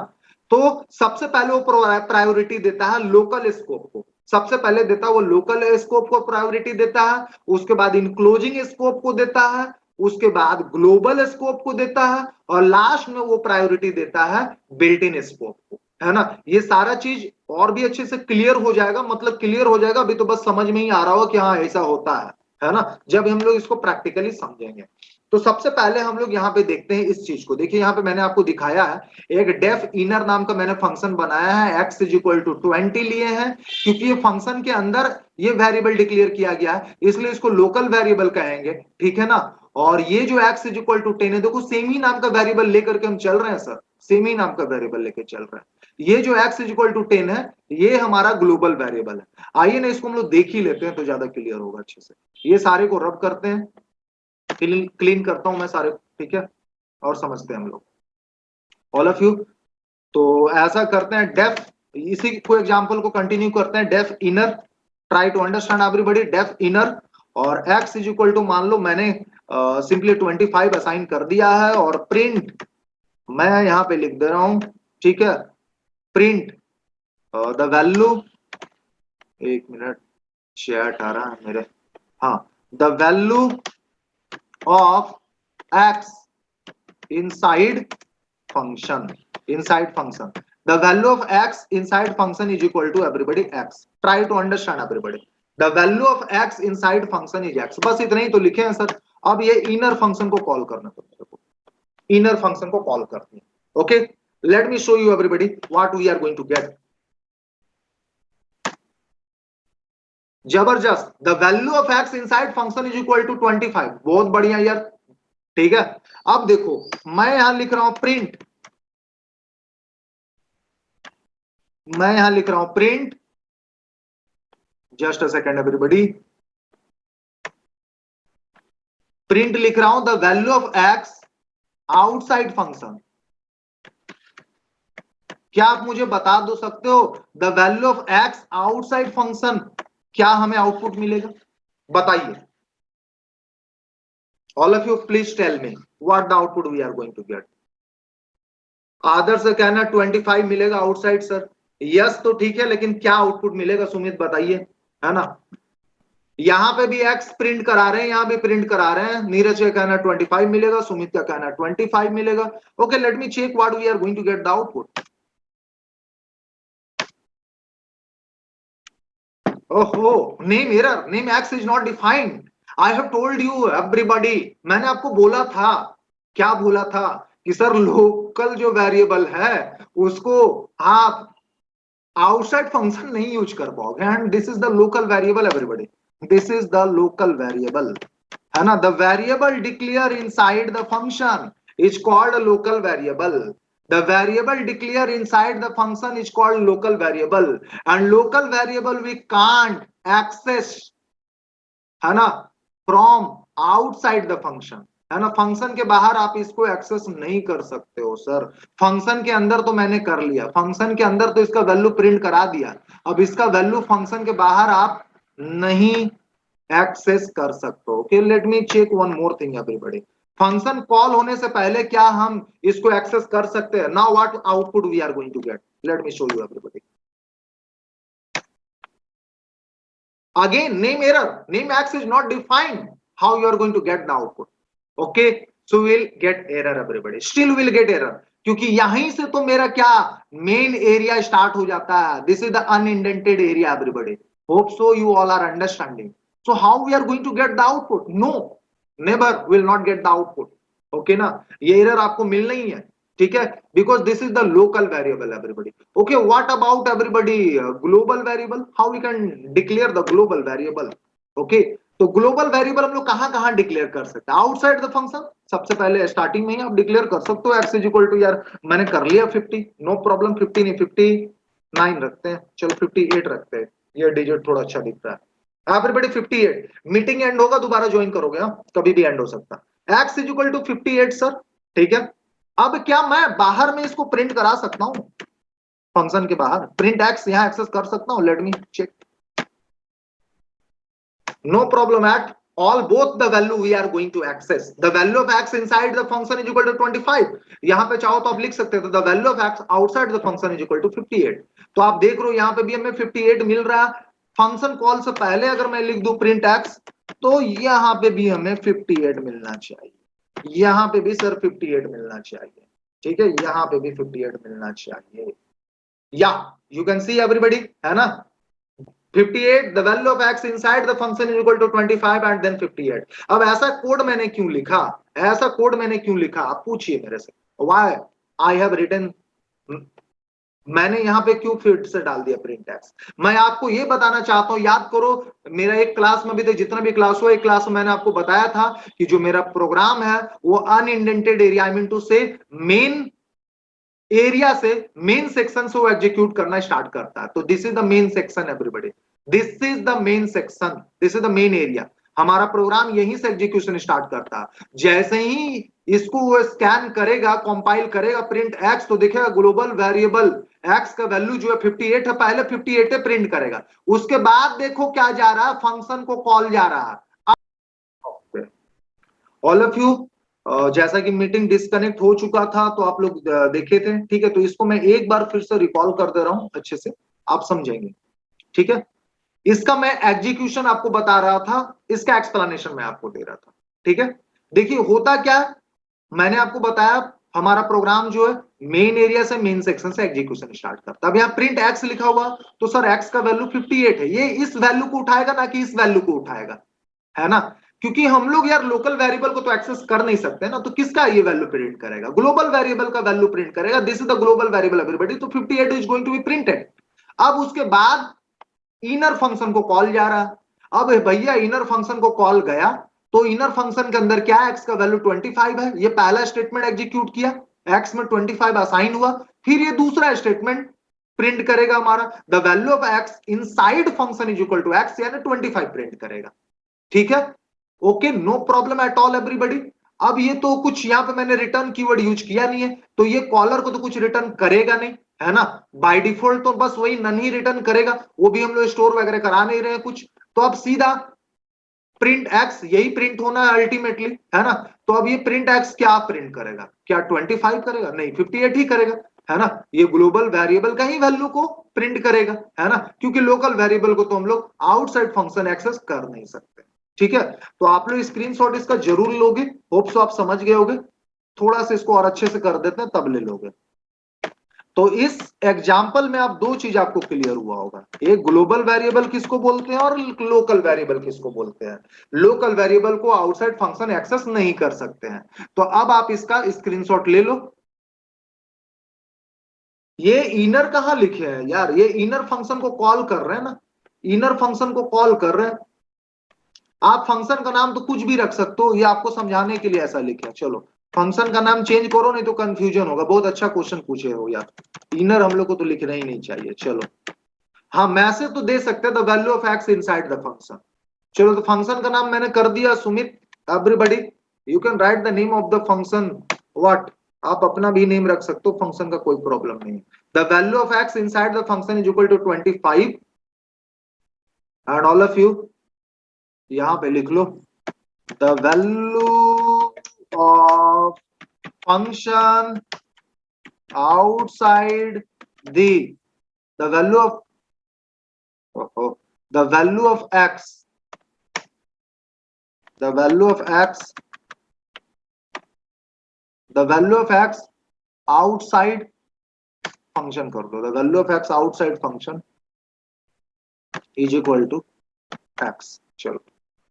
Speaker 1: तो सबसे पहले वो प्रायोरिटी देता है लोकल स्कोप को, सबसे पहले देता है वो लोकल स्कोप को प्रायोरिटी देता है, उसके बाद इनक्लोजिंग स्कोप को देता है, उसके बाद ग्लोबल स्कोप को देता है, और लास्ट में वो प्रायोरिटी देता है बिल्ट इन स्कोप को, है ना। ये सारा चीज और भी अच्छे से क्लियर हो जाएगा, मतलब क्लियर हो जाएगा, अभी तो बस समझ में ही आ रहा हो कि हाँ ऐसा होता है ना, जब हम लोग इसको प्रैक्टिकली समझेंगे। तो सबसे पहले हम लोग यहाँ पे देखते हैं इस चीज को। देखिए यहाँ पे मैंने आपको दिखाया है एक डेफ इनर नाम का मैंने फंक्शन बनाया है, x इज इक्वल टू 20 लिए हैं, क्योंकि ये फंक्शन के अंदर ये वेरिएबल डिक्लेयर किया गया है, इसलिए इसको लोकल वेरिएबल कहेंगे, ठीक है ना। और ये जो x इज इक्वल टू 10 है, देखो सेम ही नाम का वेरिएबल लेकर के हम चल रहे हैं सर, सेम ही नाम का वेरिएबल लेकर चल रहे हैं। ये जो x इज इक्वल टू 10 है, ये हमारा ग्लोबल वेरिएबल है। आइए ना इसको हम लोग देख ही लेते हैं तो ज्यादा क्लियर होगा अच्छे से। ये सारे को रब करते हैं, क्लीन करता हूं मैं सारे, ठीक है, और समझते हैं हम लोग ऑल ऑफ यू। तो ऐसा करते हैं, डेफ, इसी को एग्जांपल को कंटिन्यू करते हैं, def inner, try to understand everybody, def inner, और x इज इक्वल टू, मान लो मैंने सिंपली 25 असाइन कर दिया है, और प्रिंट मैं यहां पे लिख दे रहा हूं, ठीक है, प्रिंट द वैल्यू, एक मिनट चैट आ रहा है मेरे, हाँ, the value of x inside function, inside function, the value of x inside function is equal to everybody x, try to understand everybody, the value of x inside function is x, बस इतना ही तो लिखे हैं sir. अब ये inner function को call करना तो मेरे को इनर फंक्शन को कॉल करते हैं। Okay, let me show you everybody what we are going to get. जबरदस्त, the value of x inside function is equal to 25, बहुत बढ़िया यार, ठीक है। अब देखो मैं यहां लिख रहा हूं प्रिंट, मैं यहां लिख रहा हूं print, just a second everybody, print लिख रहा हूं the value of x outside function. क्या आप मुझे बता दो सकते हो the value of x outside function क्या हमें आउटपुट मिलेगा, बताइए। All of you please tell me what the output we are going to get. Adarsh से कहना 25 मिलेगा आउटसाइड सर, यस तो ठीक है, लेकिन क्या आउटपुट मिलेगा सुमित बताइए, है ना। यहां पे भी x प्रिंट करा रहे हैं, यहां भी प्रिंट करा रहे हैं, नीरज का कहना 25 मिलेगा, सुमित का कहना 25 मिलेगा। Okay, let me check what we are going to get the output. ओहो, name error, name x is not defined, I have told you everybody, मैंने आपको बोला था, क्या बोला था, कि सर लोकल जो वेरिएबल है उसको आप आउटसाइड फंक्शन नहीं यूज कर पाओगे, and this is the local variable everybody, this is the local variable, है ना। The variable declare inside the function is called a local variable, the variable declare inside the function is called local variable, and local variable we can't access, है ना, from outside the function, है ना। Function के बाहर आप इसको access नहीं कर सकते हो सर। फंक्शन के अंदर तो मैंने कर लिया, फंक्शन के अंदर तो इसका वैल्यू प्रिंट करा दिया, अब इसका वैल्यू फंक्शन के बाहर आप नहीं एक्सेस कर सकते हो। Okay, let me check one more thing everybody. Function call होने से पहले क्या हम इसको एक्सेस कर सकते हैं? Now what output we are going to get, let me show you everybody. Again, name error, name x is not defined, how you are going to get the output? Okay, so we'll get error everybody, still we'll get error, क्योंकि यहीं से तो मेरा क्या main area start हो जाता है। This is the unindented area everybody, hope so you all are understanding. So how we are going to get the output? No, never will not get the output. Okay ना, ये error आपको मिलना ही है, ठीक है, because this is the local variable everybody. Okay, what about everybody global variable, how we can declare the global variable? Okay, तो global variable हम लोग कहां कहां डिक्लेयर कर सकते हैं? आउटसाइड द फंक्शन, सबसे पहले स्टार्टिंग में ही आप डिक्लेयर कर सकते हो x इज इक्वल टू, यार मैंने कर लिया 50, नो प्रॉब्लम, 50 नहीं 59 रखते हैं, चलो 58 रखते हैं, ये डिजिट थोड़ा अच्छा दिख रहा है एवरीबॉडी। 58, मीटिंग एंड होगा दोबारा ज्वाइन करोगे, हाँ कभी भी एंड हो सकता है। x is equal to 58 sir, ठीक है। अब क्या मैं बाहर में इसको प्रिंट करा सकता हूं? फंक्शन के बाहर प्रिंट x यहां एक्सेस कर सकता हूं? Let me check, no problem at all, both the value we are going to access, the value of x inside the function is equal to 25, यहां पे चाहो तो आप लिख सकते हो the value of x outside the function is equal to 58। तो आप देख रहे हो यहां पे भी हमें 58 मिल रहा है। फंक्शन कॉल से पहले अगर मैं लिख दूं प्रिंट x, तो यहां पे भी हमें 58 मिलना चाहिए, यहां पे भी सर 58 मिलना चाहिए, ठीक है, यहां पे भी 58 मिलना चाहिए, या यू कैन सी एवरीबॉडी, है ना। 58, the value of x inside the function is equal to 25 and then 58। अब ऐसा कोड मैंने क्यों लिखा, ऐसा कोड मैंने क्यों लिखा, आप पूछिए मेरे से, why I have written, मैंने यहां पे क्यों फिर से डाल दिया प्रिंट एक्स? मैं आपको ये बताना चाहता हूं, याद करो मेरा एक क्लास में भी थे, जितना भी क्लास हुआ एक क्लास में मैंने आपको बताया था कि जो मेरा प्रोग्राम है वो अनइंडेंटेड एरिया, आई मीन टू से मेन एरिया से, मेन सेक्शन से वो एग्जीक्यूट करना स्टार्ट करता है। तो this is the main section everybody, this is the main section, this is the main area. हमारा प्रोग्राम यहीं से एग्जीक्यूशन स्टार्ट करता है। जैसे ही इसको वो स्कैन करेगा, कंपाइल करेगा प्रिंट एक्स, तो देखेगा ग्लोबल वेरिएबल एक्स का वैल्यू जो है 58 है, पहले 58 है प्रिंट करेगा, उसके बाद देखो क्या जा रहा है, फंक्शन को कॉल जा रहा है। ऑल ऑफ यू, जैसा कि मीटिंग डिस्कनेक्ट हो चुका था तो आप लोग देखे थे, ठीक है, तो इसको मैं एक बार फिर से रिकॉल कर दे रहा हूं, अच्छे से आप समझेंगे, ठीक है। इसका मैं एग्जीक्यूशन आपको बता रहा था, इसका एक्सप्लेनेशन मैं आपको दे रहा था, ठीक है। देखिए होता क्या, मैंने आपको बताया हमारा प्रोग्राम जो है मेन एरिया से, मेन सेक्शन से एग्जीक्यूशन स्टार्ट करता है। अब यहाँ प्रिंट एक्स लिखा हुआ, तो सर एक्स का वैल्यू 58 है, ये इस वैल्यू को उठाएगा ना कि इस वैल्यू को उठाएगा, है ना, क्योंकि हम लोग यार लोकल वेरिएबल को तो एक्सेस कर नहीं सकते ना, तो किसका ये वैल्यू प्रिंट करेगा? ग्लोबल वेरिएबल का वैल्यू प्रिंट करेगा, this is the global variable everybody, तो 58 is going to be printed. अब उसके बाद इनर फंक्शन को कॉल जा रहा है। अब भैया इनर फंक्शन को कॉल गया, तो इनर फंक्शन के अंदर क्या, एक्स का वैल्यू 25 है, ये पहला स्टेटमेंट एग्जीक्यूट किया, एक्स में 25 असाइन हुआ, फिर ये दूसरा स्टेटमेंट प्रिंट करेगा हमारा the value of x inside function is equal to x, यानी 25 प्रिंट करेगा, ठीक है। Okay, no problem at all everybody. अब ये तो कुछ यहाँ पे मैंने रिटर्न कीवर्ड यूज किया नहीं है, तो ये कॉलर को तो कुछ रिटर्न करेगा नहीं, है ना, बाय डिफॉल्ट तो बस वही नन ही रिटर्न करेगा, वो भी हम लोग स्टोर वगैरह करा नहीं रहे हैं कुछ। तो अब सीधा प्रिंट एक्स यही प्रिंट होना है अल्टीमेटली, है ना। तो अब ये प्रिंट एक्स क्या प्रिंट करेगा, क्या 25 करेगा? नहीं, 58 ही करेगा, है ना। ये ग्लोबल वेरिएबल का ही वैल्यू को प्रिंट करेगा, है ना, क्योंकि लोकल वेरिएबल को तो हम लोग आउटसाइड फंक्शन एक्सेस कर नहीं सकते, ठीक है। तो आप लोग स्क्रीनशॉट इसका जरूर लोगे, होप सो आप समझ गए होगे, थोड़ा सा इसको और अच्छे से कर देते हैं तब ले लोगे। तो इस एग्जाम्पल में आप दो चीज आपको क्लियर हुआ होगा, एक ग्लोबल वेरिएबल किसको बोलते हैं और लोकल वेरिएबल किसको बोलते हैं। लोकल वेरिएबल को आउटसाइड फंक्शन एक्सेस नहीं कर सकते हैं। तो अब आप इसका स्क्रीनशॉट ले लो। ये इनर कहां लिखे हैं यार, ये इनर फंक्शन को कॉल कर रहे हैं ना, इनर फंक्शन को कॉल कर रहे हैं। आप फंक्शन का नाम तो कुछ भी रख सकते हो, ये आपको समझाने के लिए ऐसा लिखे। चलो फंक्शन का नाम चेंज करो, नहीं तो कंफ्यूजन होगा। बहुत अच्छा क्वेश्चन पूछे हो यार, इनर हम लोग को तो लिखना ही नहीं चाहिए। चलो हाँ, मैसेज तो दे सकते हैं the value of x inside the function. चलो तो फंक्शन का नाम मैंने कर दिया Sumit everybody, you can write the name of the function what, आप अपना भी नेम रख सकते हो, फंक्शन का कोई प्रॉब्लम नहीं है। The value of x inside the function is equal to 25 and all of you यहां पे लिख लो the value of function outside the value of the value of x, the value of x, the value of x outside function कर दो, the value of x outside function is equal to x। चलो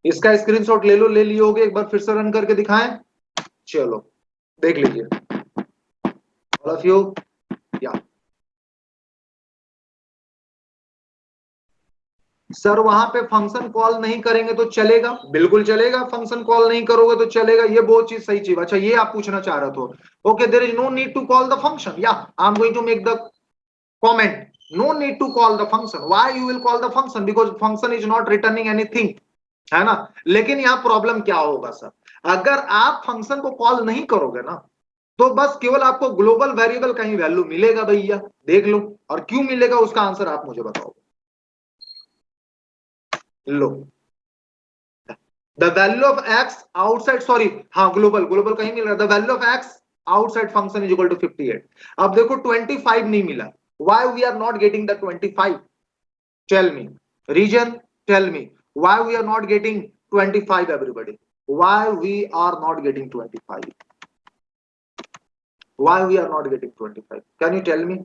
Speaker 1: इसका screenshot ले लो, ले लिए होगे, एक बार फिर से रन करके दिखाएं, चलो देख लीजिए all of you, yeah। Sir वहां पे फंक्शन कॉल नहीं करेंगे तो चलेगा, बिल्कुल चलेगा, फंक्शन कॉल नहीं करोगे तो चलेगा, ये बहुत चीज सही चीज। अच्छा ये आप पूछना चाह रहे हो, okay there is no need to call the function, या I am going to make the comment, no need to call the function, why you will call the function, because function is not returning anything, है ना। लेकिन यहाँ problem क्या होगा sir, अगर आप function को कॉल नहीं करोगे ना तो बस केवल आपको ग्लोबल वेरिएबल का ही वैल्यू मिलेगा भैया, देख लो, और क्यों मिलेगा उसका आंसर आप मुझे बताओ। लो the value of x outside, sorry हाँ ग्लोबल, ग्लोबल कहीं मिल रहा है, the value of x outside function is equal to 58। अब देखो 25 नहीं मिला, why we are not getting the 25, tell me reason, tell me why we are not getting 25 everybody, why we are not getting 25, why we are not getting 25, can you tell me.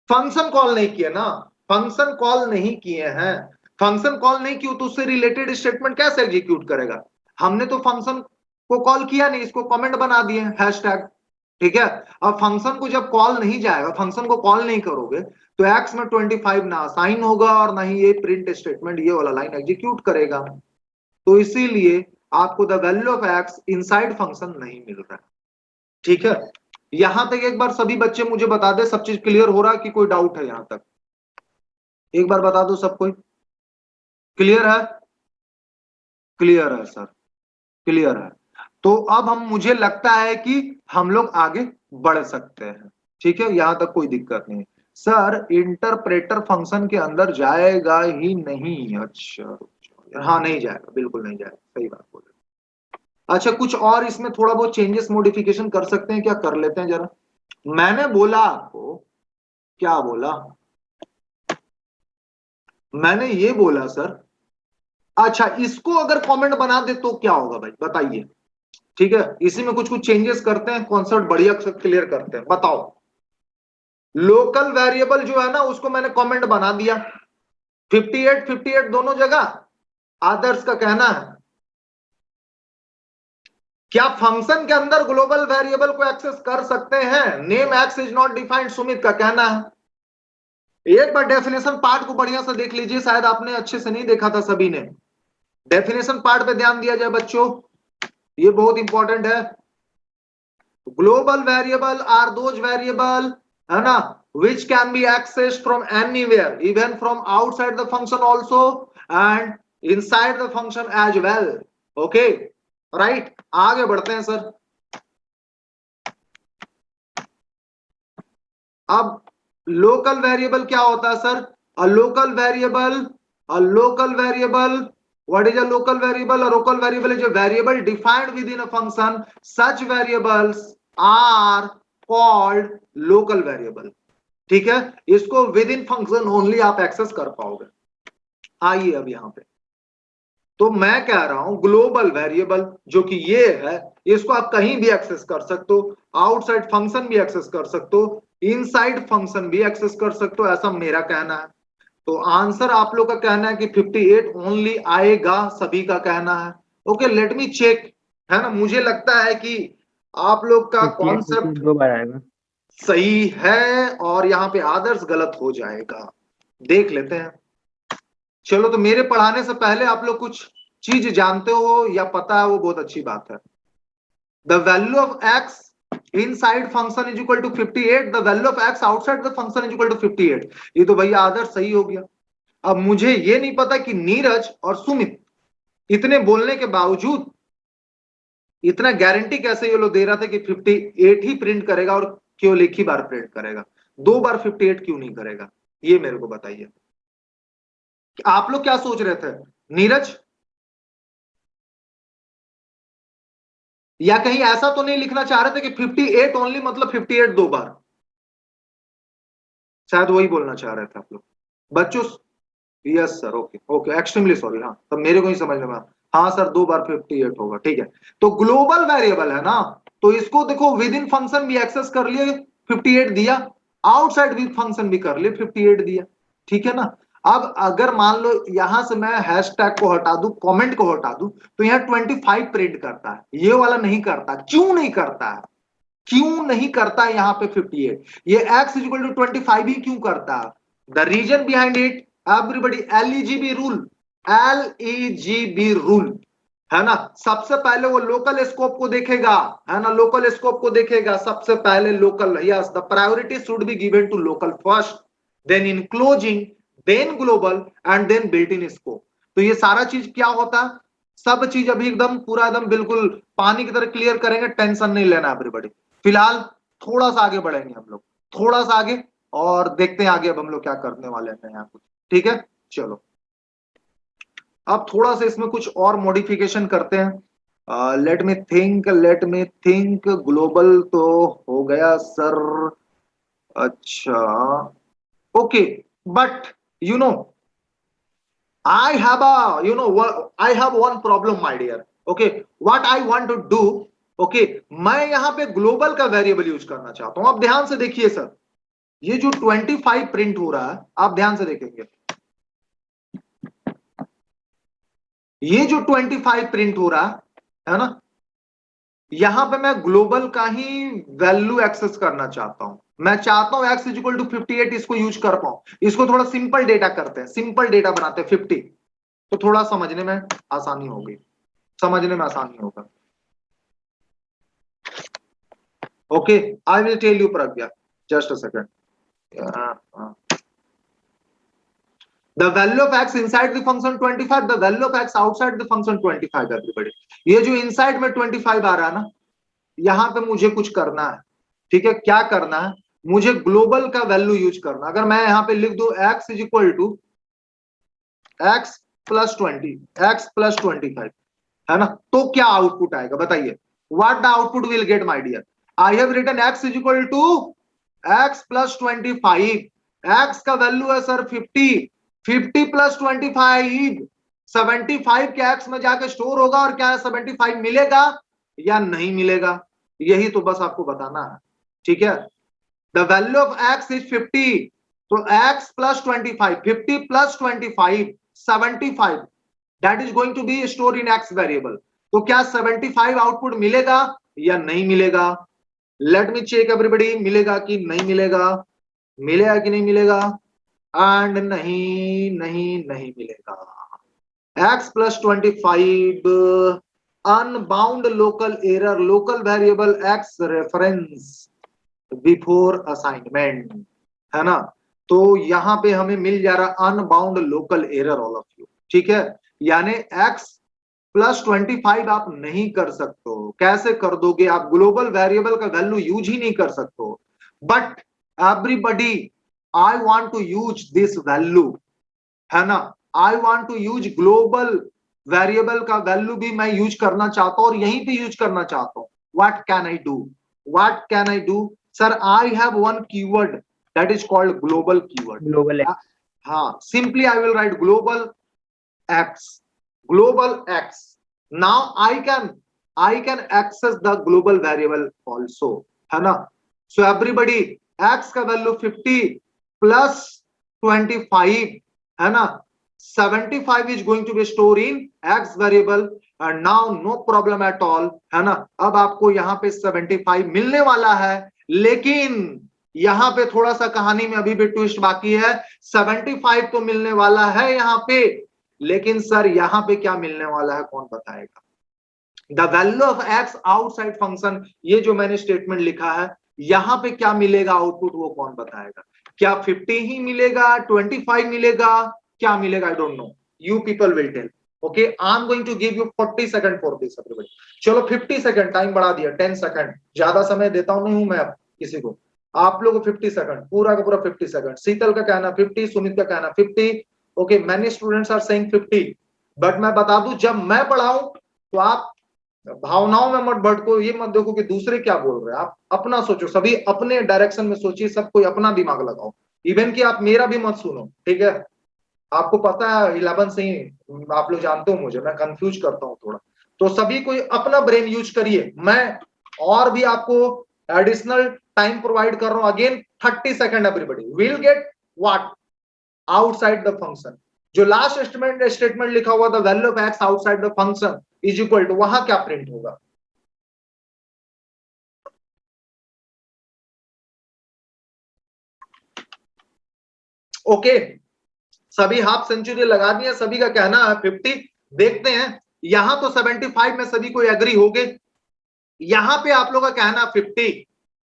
Speaker 1: Function call नहीं किया ना, function call नहीं किए हैं, function call नहीं किया तो उससे रिलेटेड स्टेटमेंट कैसे एग्जीक्यूट करेगा, हमने तो फंक्शन को कॉल किया नहीं, इसको कमेंट बना दिए हैशटैग, ठीक है। अब फंक्शन को जब कॉल नहीं जाएगा, फंक्शन को कॉल नहीं करोगे तो एक्स में 25 ना असाइन होगा और ना ही ये प्रिंट स्टेटमेंट ये वाला लाइन एग्जीक्यूट करेगा, तो इसीलिए आपको the value of x inside function नहीं मिल रहा है, ठीक है। यहां तक एक बार सभी बच्चे मुझे बता दे, सब चीज क्लियर हो रहा है कि कोई डाउट है यहां तक, एक बार बता दो सब कोई क्लियर है, क्लियर है सर, क्लियर है। तो अब हम, मुझे लगता है कि हम लोग आगे बढ़ सकते हैं, ठीक है, यहां तक कोई दिक्कत नहीं। सर इंटरप्रेटर फंक्शन के अंदर जाएगा ही नहीं, अच्छा हाँ नहीं जाएगा, बिल्कुल नहीं जाएगा, सही बात बोले। अच्छा कुछ और इसमें थोड़ा बहुत चेंजेस मॉडिफिकेशन कर सकते हैं क्या, कर लेते हैं जरा। मैंने बोला आपको, क्या बोला, मैंने ये बोला सर, अच्छा इसको अगर कमेंट बना दे तो क्या होगा भाई बताइए, ठीक है, इसी में कुछ कुछ चेंजेस करते हैं, कॉन्सेप्ट बढ़िया से क्लियर करते हैं, बताओ। लोकल वेरिएबल जो है ना उसको मैंने कमेंट बना दिया, 58 58 दोनों जगह, आदर्श का कहना है क्या फंक्शन के अंदर ग्लोबल वेरिएबल को एक्सेस कर सकते हैं, name x is not defined, Sumit का कहना है। एक बार डेफिनेशन पार्ट को बढ़िया से देख लीजिए, शायद आपने अच्छे से नहीं देखा था सभी ने, डेफिनेशन पार्ट पे ध्यान दिया जाए बच्चों, ये बहुत इंपॉर्टेंट है। Global variable are those variable, है ना, which can be accessed from anywhere, even from outside the function also and inside the function as well, okay right। आगे बढ़ते हैं सर। अब लोकल वेरिएबल क्या होता है sir, a local variable, a local variable, what is a local variable, a local variable is a variable defined within a function, such variables are called local variable, ठीक है, इसको with in function only आप access कर पाओगे। आइए अब यहां पे, तो मैं कह रहा हूं ग्लोबल वेरिएबल जो कि ये है, इसको आप कहीं भी एक्सेस कर सकते हो, आउटसाइड फंक्शन भी एक्सेस कर सकते हो, इनसाइड फंक्शन भी एक्सेस कर सकते हो, ऐसा मेरा कहना है। तो आंसर आप लोग का कहना है कि 58 ओनली आएगा, सभी का कहना है। ओके लेट मी चेक, है ना, मुझे लगता है कि आप लोग का कॉन्सेप्ट
Speaker 3: 2 बार आएगा,
Speaker 1: सही है और यहाँ पे आदर्श गलत हो जाएगा, देख लेते हैं। चलो तो मेरे पढ़ाने से पहले आप लोग कुछ चीज जानते हो या पता है वो बहुत अच्छी बात है। The value of x inside function is equal to 58, the value of x outside the function is equal to 58, ये तो भैया आदर्श सही हो गया। अब मुझे ये नहीं पता कि नीरज और सुमित इतने बोलने के बावजूद इतना गारंटी कैसे ये लोग दे रहा था कि 58 ही प्रिंट करेगा और केवल एक ही बार प्रिंट करेगा, 2 बार 58 क्यों नहीं करेगा? ये मेरे को बताइए। आप लोग क्या सोच रहे थे नीरज? या कहीं ऐसा तो नहीं लिखना चाह रहे थे कि 58 ओनली मतलब 58 2 बार? शायद वही बोलना चाह रहे थे आप लोग बच्चों। Yes sir, okay okay, extremely sorry. हाँ, तब मेरे को ही समझ में आया। हाँ सर, 2 बार 58 होगा, ठीक है। तो ग्लोबल वेरिएबल है ना, तो इसको देखो विद इन फंक्शन भी एक्सेस कर लिए 58 दिया, आउटसाइड विद फंक्शन भी कर लिए 58 दिया, ठीक है ना। अब अगर मान लो यहां से मैं हैशटैग को हटा दूं, कमेंट को हटा दूं, तो यहाँ 25 प्रिंट करता है, ये वाला नहीं करता। क्यों नहीं करता है? क्यों नहीं करता है यहाँ पे 58? ये x इक्वल टू 25 ही क्यों करता है? The reason behind it, everybody, LEGB rule, LEGB rule, है ना। सबसे पहले वो लोकल स्कोप को देखेगा, है ना, लोकल स्कोप को देखेगा सबसे पहले। Local, yes, the priority should be given to local first, then enclosing, then global and then built in scope. तो ये सारा चीज क्या होता है? सब चीज अभी एकदम पूरा एकदम बिल्कुल पानी की तरह क्लियर करेंगे, टेंशन नहीं लेना एवरीबॉडी। फिलहाल थोड़ा सा आगे बढ़ेंगे हम लोग, थोड़ा सा आगे, और देखते हैं आगे अब हम लोग क्या करने वाले हैं यहाँ कुछ, ठीक है। चलो अब थोड़ा सा इसमें कुछ और मॉडिफिकेशन करते हैं। लेट मी थिंक, ग्लोबल तो हो गया सर। अच्छा, okay, but you know I have a, I have one problem, my dear. Okay, what I want to do, okay, मैं यहाँ पे ग्लोबल का वेरिएबल यूज करना चाहता हूं। अब ध्यान से देखिए सर, ये जो 25 प्रिंट हो रहा है, आप ध्यान से देखेंगे, ये जो 25 प्रिंट हो रहा है ना, यहां पे मैं ग्लोबल का ही वैल्यू एक्सेस करना चाहता हूं। मैं चाहता हूं x इक्वल टू 58 इसको यूज कर पाऊं। इसको थोड़ा सिंपल डेटा करते हैं, सिंपल डेटा बनाते हैं 50, तो थोड़ा समझने में आसानी होगी, समझने में आसानी होगा। Okay, I will tell you Pragya, just a second. The value of x inside the function 25, the value of x outside the function 25, everybody। ये जो इनसाइड में 25 आ रहा है ना, यहां पे मुझे कुछ करना है, ठीक है। क्या करना है? मुझे ग्लोबल का वैल्यू यूज करना। अगर मैं यहां पे लिख दू x is equal to x plus 20, x plus 25, है ना, तो क्या आउटपुट आएगा बताइए? What the output will get my dear? I have written x is equal to x plus 25, x का वैल्यू है सर 50, 50 प्लस 25, 75 के x में जाके स्टोर होगा, और क्या 75 मिलेगा या नहीं मिलेगा? यही तो बस आपको बताना है, ठीक है। The value of x is 50, तो x plus 25, 50 plus 25, 75, that is going to be store in x variable. तो क्या 75 आउटपुट मिलेगा या नहीं मिलेगा? लेट मी चेक एवरीबॉडी, मिलेगा कि नहीं मिलेगा? मिलेगा कि नहीं मिलेगा? एंड नहीं नहीं नहीं मिलेगा। x plus 25, unbound local error, local variable x reference before assignment, है ना। तो यहां पे हमें मिल जा रहा unbound local error, all of you, ठीक है। यानी x प्लस 25 आप नहीं कर सकते हो। कैसे कर दोगे? आप ग्लोबल वेरिएबल का वैल्यू यूज ही नहीं कर सकते हो। But everybody, I want to use this value, है ना। I want to use global variable का वैल्यू भी मैं यूज करना चाहता हूं, और यहीं पे यूज करना चाहता हूं। What can I do? What can I do? Sir, I have one keyword that is called global keyword.
Speaker 2: Global है।
Speaker 1: हाँ, simply I will write global x, global x। now I can access the global variable also, है ना। so everybody, x का value 50 plus 25, है ना, 75 is going to be stored in x variable, and now no problem at all, है ना। अब आपको यहाँ पे 75 मिलने वाला है, लेकिन यहाँ पे थोड़ा सा कहानी में अभी भी ट्विस्ट बाकी है। 75 तो मिलने वाला है यहाँ पे, लेकिन सर यहाँ पे क्या मिलने वाला है कौन बताएगा? The value of x outside function, ये जो मैंने स्टेटमेंट लिखा है, यहाँ पे क्या मिलेगा आउटपुट, वो कौन बताएगा? क्या 50 ही मिलेगा, 25 मिलेगा, क्या मिलेगा? I don't know, you people will tell. Okay, I am going to give you 40 second for this everybody. चलो 50 सेकंड, टाइम बढ़ा दिया 10 सेकंड, ज्यादा समय देता हूं नहीं हूं मैं अब किसी को। आप लोगों को 50 सेकंड, पूरा का पूरा 50 सेकंड। शीतल का कहना 50, सुमित का कहना 50। Okay, many students are saying 50, but मैं बता दूं जब मैं पढ़ाऊं तो आप भावनाओं में मत भटको, ये मत देखो कि दूसरे क्या बोल रहे हैं, आप अपना सोचो, सभी अपने डायरेक्शन में सोचिए, सब कोई अपना दिमाग लगाओ, इवन कि आप मेरा भी मत सुनो, ठीक है। आपको पता है 11 से ही आप लोग जानते हो मुझे, मैं कंफ्यूज करता हूं थोड़ा, तो सभी कोई अपना ब्रेन यूज करिए। मैं और भी आपको एडिशनल टाइम प्रोवाइड कर रहा हूं, again 30 second everybody will get what outside the function. जो लास्ट स्टेटमेंट लिखा हुआ the value of x outside the function is equal to, वहां क्या प्रिंट होगा? ओके, सभी हाफ सेंचुरी लगा दिया, सभी का कहना है 50। देखते हैं, यहां तो 75 में सभी को एग्री हो गए, यहां पे आप लोग का कहना 50,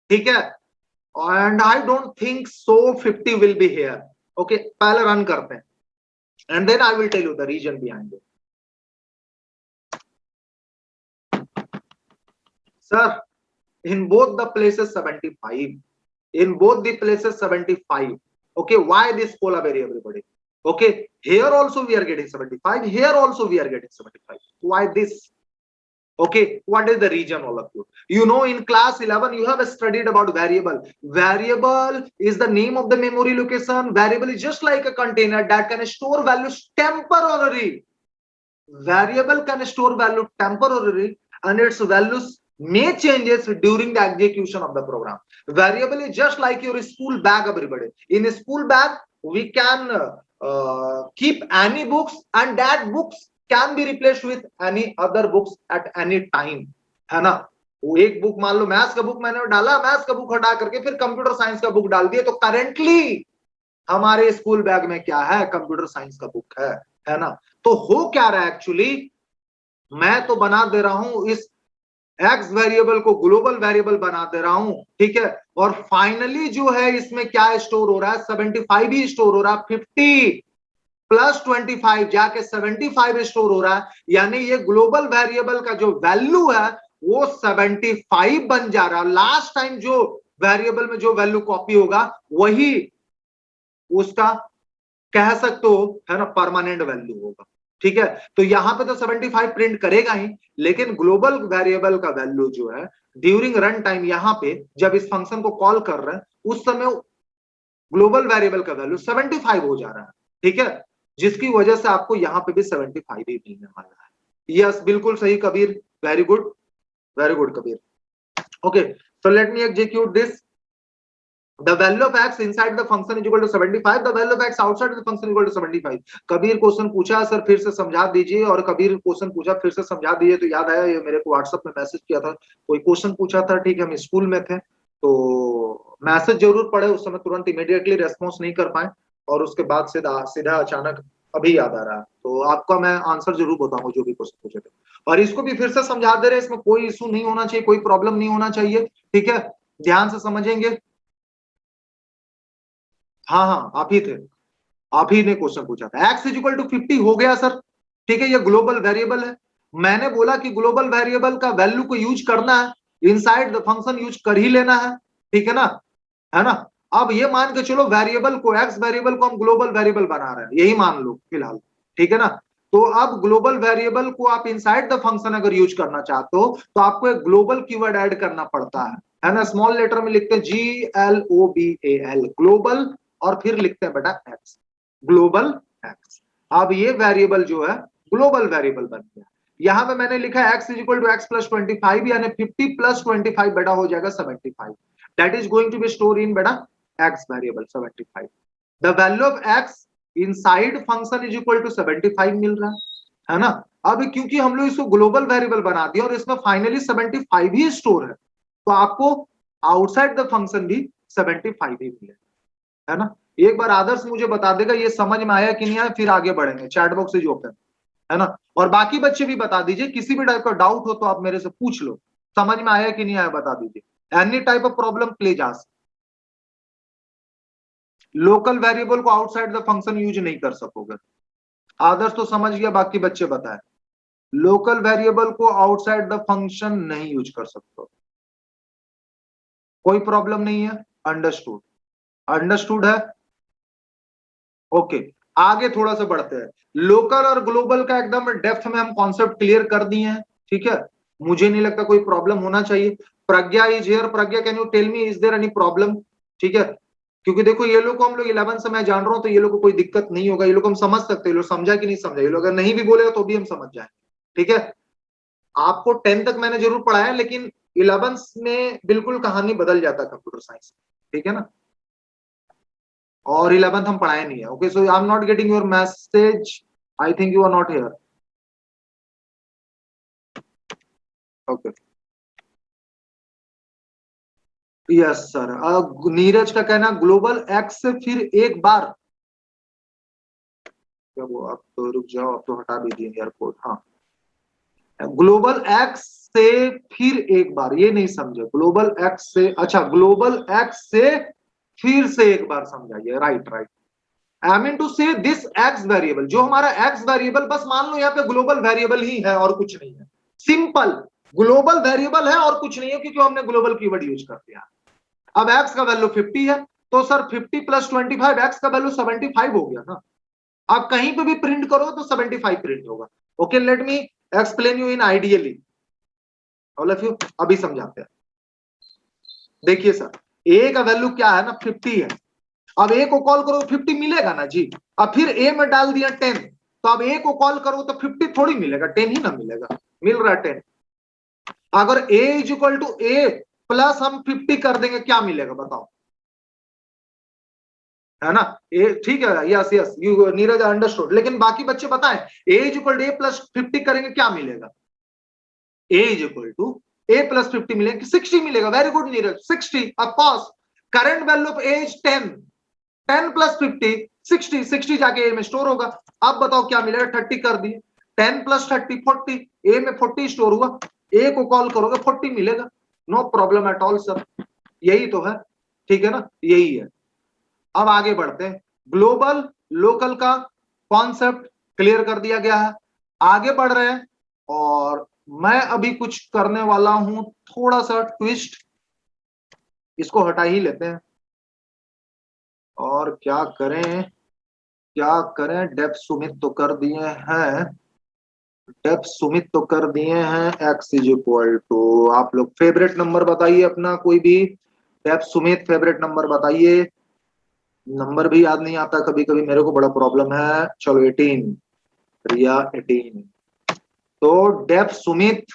Speaker 1: ठीक है। And I don't think so 50 will be here. Okay, पहले रन करते हैं and then I will tell you the reason behind it. Sir, in both the places 75, in both the places 75. Okay, why this polar vary everybody? Okay, here also we are getting 75, here also we are getting 75. Why this? Okay, what is the reason, all of you? You know, in class 11 you have studied about variable. Variable is the name of the memory location. Variable is just like a container that can store values temporarily. Variable can store value temporarily and its values may changes during the execution of the program. Variable is just like your school bag everybody. In a school bag we can keep any books and that books can be replaced with any other books at any time, है ना। वो एक book, मान लो maths का book मैंने डाला, maths का book हटा करके फिर कंप्यूटर साइंस का बुक डाल दिया, तो करेंटली हमारे स्कूल बैग में क्या है? कंप्यूटर साइंस का बुक है ना। तो हो क्या रहा है एक्चुअली, मैं तो बना दे रहा हूं इस एक्स वेरिएबल को ग्लोबल वेरिएबल बना दे रहा हूं, ठीक है। और फाइनली जो है इसमें क्या स्टोर हो रहा है? 75 ही स्टोर हो रहा है। 50 प्लस 25 जाके 75 स्टोर हो रहा है, यानी ये ग्लोबल वेरिएबल का जो वैल्यू है वो 75 बन जा रहा है। लास्ट टाइम जो वेरिएबल में जो वैल्यू कॉपी होगा वही उसका कह सकते हो, है ना, परमानेंट वैल्यू होगा, ठीक है। तो यहां पे तो 75 प्रिंट करेगा ही, लेकिन ग्लोबल वेरिएबल का वैल्यू जो है ड्यूरिंग रन टाइम, यहां पे जब इस फंक्शन को कॉल कर रहे हैं उस समय ग्लोबल वेरिएबल का वैल्यू 75 हो जा रहा है, ठीक है, जिसकी वजह से आपको यहां पे भी 75 ही मिलने वाला है। यस, बिल्कुल सही Kabir, very good Kabir. Okay, so let me execute this. The value of x inside the function is equal to 75. The value of x outside the function is equal to 75. Kabir question पूछा सर, फिर से समझा दीजिए। और Kabir question पूछा फिर से समझा दीजिए, तो याद आया, ये मेरे को व्हाट्सएप में मैसेज किया था, कोई क्वेश्चन पूछा था, ठीक है, हम स्कूल में थे तो मैसेज जरूर पढ़े, उस समय तुरंत इमीडिएटली रेस्पॉन्स नहीं कर पाए, और उसके बाद सीधा अचानक अभी याद आ रहा है, तो आपका मैं आंसर जरूर बताऊंगा जो भी क्वेश्चन पूछे थे। और इसको भी फिर से समझा दे रहे, इसमें कोई इशू नहीं होना चाहिए, कोई प्रॉब्लम नहीं होना चाहिए, ठीक है, ध्यान से समझेंगे। हाँ हाँ, आप ही थे, आप ही ने क्वेश्चन पूछा था। एक्स इज इक्वल टू 50 हो गया सर, ठीक है, ये ग्लोबल वेरिएबल है। मैंने बोला कि ग्लोबल वेरिएबल का वैल्यू को यूज करना है, इनसाइड द फंक्शन यूज कर ही लेना है, ठीक है ना, है ना। अब ये मान के चलो वेरिएबल को, एक्स वेरिएबल को हम ग्लोबल वेरिएबल बना रहे हैं, यही मान लो फिलहाल, ठीक है ना। तो अब ग्लोबल वेरिएबल को आप इनसाइड द फंक्शन अगर यूज करना चाहते हो तो आपको एक ग्लोबल कीवर्ड ऐड करना पड़ता है ना। स्मॉल लेटर में लिखते हैं GLOBAL, ग्लोबल, और फिर लिखते हैं बेटा एक्स, ग्लोबल एक्स। अब ये वेरिएबल जो है ग्लोबल वेरिएबल बन गया। यहां पे मैंने लिखा है x is equal to x plus 25, यानी 50 प्लस 25 बेटा हो जाएगा 75। That is going to be store in बेटा x variable 75। The value of x inside function is equal to 75 मिल रहा है ना। अब क्योंकि हम लोग इसको ग्लोबल वेरिएबल बना दिया और इसमें फाइनली 75 ही स्टोर है, तो आपको आउटसाइड द फंक्शन भी 75 ही मिलेगा, है ना। एक बार आदर्श मुझे बता देगा ये समझ में आया कि नहीं आया, फिर आगे बढ़ेंगे। चैट बॉक्स इज ओपन, है ना। और बाकी बच्चे भी बता दीजिए, किसी भी टाइप का डाउट हो तो आप मेरे से पूछ लो, समझ में आया कि नहीं आया बता दीजिए। Any type of problem please ask. Local variable को आउटसाइड द फंक्शन यूज नहीं कर सकोगे, आदर्श तो समझ गया, बाकी बच्चे बताएं। लोकल वेरिएबल को आउटसाइड द फंक्शन नहीं यूज कर सकते, कोई प्रॉब्लम नहीं है, अंडरस्टूड, अंडरस्टूड है, ओके। आगे थोड़ा सा बढ़ते हैं। लोकल और ग्लोबल का एकदम डेप्थ में हम कॉन्सेप्ट क्लियर कर दिए हैं, ठीक है, मुझे नहीं लगता कोई प्रॉब्लम होना चाहिए। Pragya is here, Pragya can you tell me is there any problem, ठीक है, क्योंकि देखो ये लोग को हम लोग 11 से मैं जान रहा हूं, तो ये लोग को कोई दिक्कत नहीं होगा, ये लोग हम समझ सकते हैं, ये लोग समझा कि नहीं समझा, ये लोग अगर नहीं भी बोलेगा तो भी हम समझ जाएंगे, ठीक है। आपको 10 तक मैंने जरूर पढ़ाया, लेकिन 11 में बिल्कुल कहानी बदल जाता है कंप्यूटर साइंस, ठीक है ना, और 11th हम पढ़ाए नहीं है, okay. So I am not getting your message, I think you are not here, okay, yes sir. Neeraj का कहना ग्लोबल एक्स से फिर एक बार, क्या वो, आप तो रुक जाओ, आप तो हटा भी दिए एयरपोर्ट, हाँ, ग्लोबल एक्स से फिर एक बार, ये नहीं समझे, ग्लोबल एक्स से, अच्छा ग्लोबल एक्स से फिर से एक बार समझाइए, right right. I mean to say this X variable, जो हमारा एक्स वेरिएबल, बस मान लो यहाँ पे ग्लोबल वेरिएबल ही है और कुछ नहीं है, सिंपल ग्लोबल वेरिएबल है और कुछ नहीं है, क्योंकि हमने ग्लोबल कीवर्ड यूज कर दिया। अब एक्स का वैल्यू 50 है, तो सर 50 प्लस 25, एक्स का वैल्यू 75 हो गया ना। आप कहीं पे भी प्रिंट करो तो 75 प्रिंट होगा, okay. Let me explain you in ideally, all of you, अभी समझाते हैं। देखिए सर, ए का वैल्यू क्या है ना, 50 है। अब ए को कॉल करो 50 मिलेगा ना जी। अब फिर ए में डाल दिया 10, तो अब ए को कॉल करो तो 50 थोड़ी मिलेगा, 10 ही ना मिलेगा, मिल रहा है 10। अगर a is equal to a plus हम 50 कर देंगे, क्या मिलेगा बताओ, है ना, ए ठीक है, yes yes you Neeraj understood, लेकिन बाकी बच्चे बताएं, a is equal to a plus 50 करेंगे क्या मिलेगा, a is equal to a plus 50 मिलेगा, 60 मिलेगा, वेरी गुड नीरज, 60। अब pause, current value of a is 10, 10 plus 50 60, 60 जाके ए में स्टोर होगा। अब बताओ क्या मिलेगा, 30 कर दिए, 10 प्लस 30 40, ए में 40 स्टोर हुआ, ए को कॉल करोगे 40 मिलेगा, no problem at all sir, यही तो है, ठीक है ना, यही है। अब आगे बढ़ते हैं, ग्लोबल लोकल का कॉन्सेप्ट क्लियर कर दिया गया है, आगे बढ़ रहे हैं, और मैं अभी कुछ करने वाला हूं, थोड़ा सा ट्विस्ट, इसको हटा ही लेते हैं, और क्या करें, क्या करें, डेप सुमित तो कर दिए हैं, डेप सुमित तो कर दिए हैं, एक्स इज इक्वल टू, आप लोग फेवरेट नंबर बताइए अपना कोई भी, डेप सुमित फेवरेट नंबर बताइए, नंबर भी याद नहीं आता कभी कभी, मेरे को बड़ा प्रॉब्लम है, चलो 18, रिया 18, तो डेप सुमित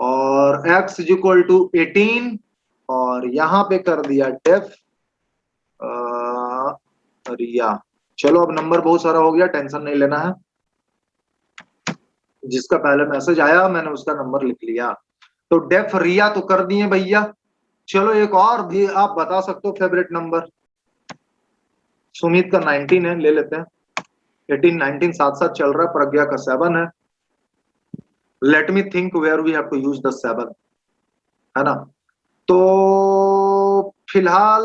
Speaker 1: और एक्स इज इक्वल टू 18, और यहां पे कर दिया डेप रिया। चलो अब नंबर बहुत सारा हो गया, टेंशन नहीं लेना है, जिसका पहले मैसेज आया मैंने उसका नंबर लिख लिया, तो डेफ रिया तो कर दिए भैया। चलो एक और भी आप बता सकते हो फेवरेट नंबर, सुमित का 19 है, ले लेते हैं, 18 19 साथ साथ चल रहा है, प्रज्ञा का 7 है, let me think where we have to use the 7, है ना। तो फिलहाल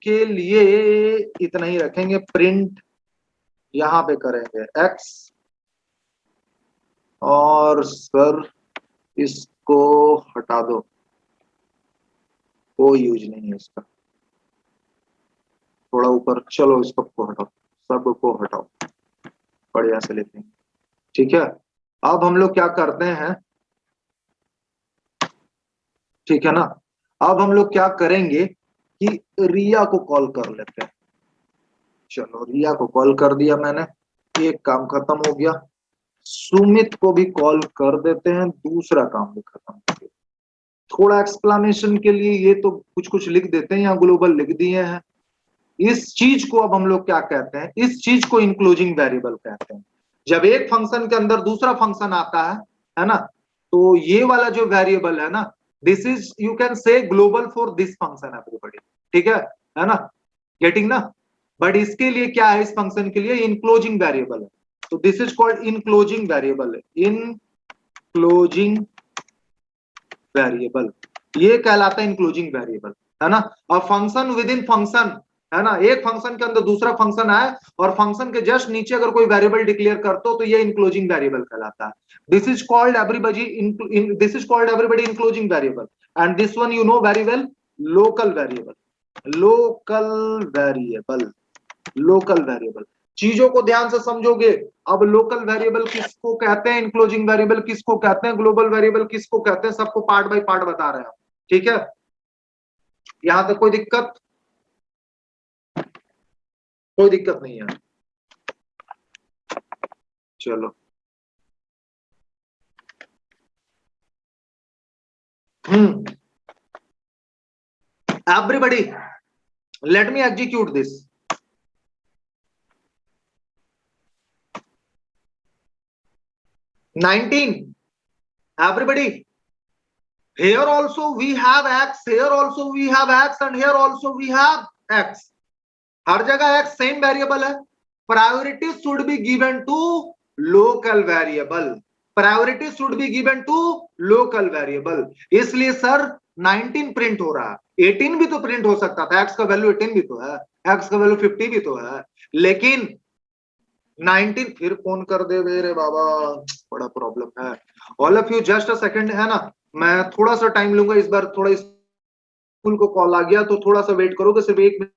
Speaker 1: के लिए इतना ही रखेंगे, प्रिंट यहां पे करेंगे एक्स, और सर इसको हटा दो, कोई यूज नहीं है इसका, थोड़ा ऊपर, चलो इसको हटाओ, सबको हटाओ, बढ़िया से लेते हैं, ठीक है। अब हम लोग क्या करते हैं, ठीक है ना, अब हम लोग क्या करेंगे कि रिया को कॉल कर लेते हैं, चलो रिया को कॉल कर दिया मैंने, एक काम खत्म हो गया, सुमित को भी कॉल कर देते हैं, दूसरा काम भी खत्म हो गया। थोड़ा एक्सप्लेनेशन के लिए ये तो कुछ कुछ लिख देते हैं, यहाँ ग्लोबल लिख दिए हैं, इस चीज को अब हम लोग क्या कहते हैं, इस चीज को इंक्लूजिंग वेरिएबल कहते हैं। जब एक फंक्शन के अंदर दूसरा फंक्शन आता है ना, तो ये वाला जो वेरिएबल है ना, दिस इज यू कैन से global for this function everybody, ठीक है ना, गेटिंग ना, बट इसके लिए क्या है, इस फंक्शन के लिए इनक्लोजिंग वेरिएबल है, तो this is called enclosing variable, enclosing variable, ये कहलाता है इनक्लोजिंग वेरिएबल, है ना। और फंक्शन विद इन फंक्शन, है ना, एक फंक्शन के अंदर दूसरा फंक्शन आए और फंक्शन के जस्ट नीचे अगर कोई वेरिएबल डिक्लेयर करते हो तो ये इंक्लोजिंग वेरिएबल कहलाता है. This is called everybody enclosing variable. And this one you know very well, local variable. Local variable, local variable. चीजों को ध्यान से समझोगे. अब लोकल वेरिएबल किसको कहते हैं, इंक्लोजिंग वेरिएबल किसको कहते हैं, ग्लोबल वेरिएबल किसको कहते हैं, सबको पार्ट बाय पार्ट बता रहे हैं. ठीक है, यहां तक कोई दिक्कत? कोई दिक्कत नहीं है. चलो. Everybody, let me execute this. "19. Everybody, here also we have x, here also we have x, and here also we have x. हर जगह x सेम वेरिएबल है. Priority should be given to local variable. Priority should be given to local variable. इसलिए sir 19 print हो रहा है. 18 भी तो print हो सकता था. x का वैल्यू 18 भी तो है, x का वैल्यू 50 भी तो है, लेकिन 19 फिर फोन कर दे रे बाबा, बड़ा प्रॉब्लम है. All of you just a second, है ना, मैं थोड़ा सा टाइम लूंगा इस बार. थोड़ा स्कूल को कॉल आ गया तो थोड़ा सा वेट करोगे, सिर्फ 1 minute.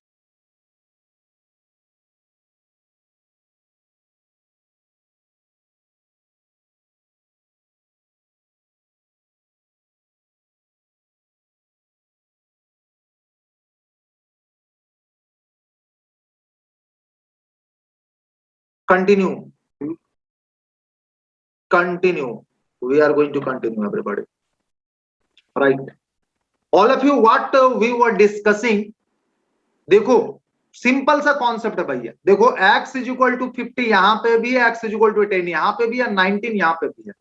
Speaker 1: Continue. We are going to continue, everybody. Right. All of you, what we were discussing. देखो सिंपल सा कॉन्सेप्ट है भैया. देखो x इज इक्वल टू 50 यहां पे भी है, x इज इक्वल टू 10 यहां पे भी है, 19 यहां पे भी है.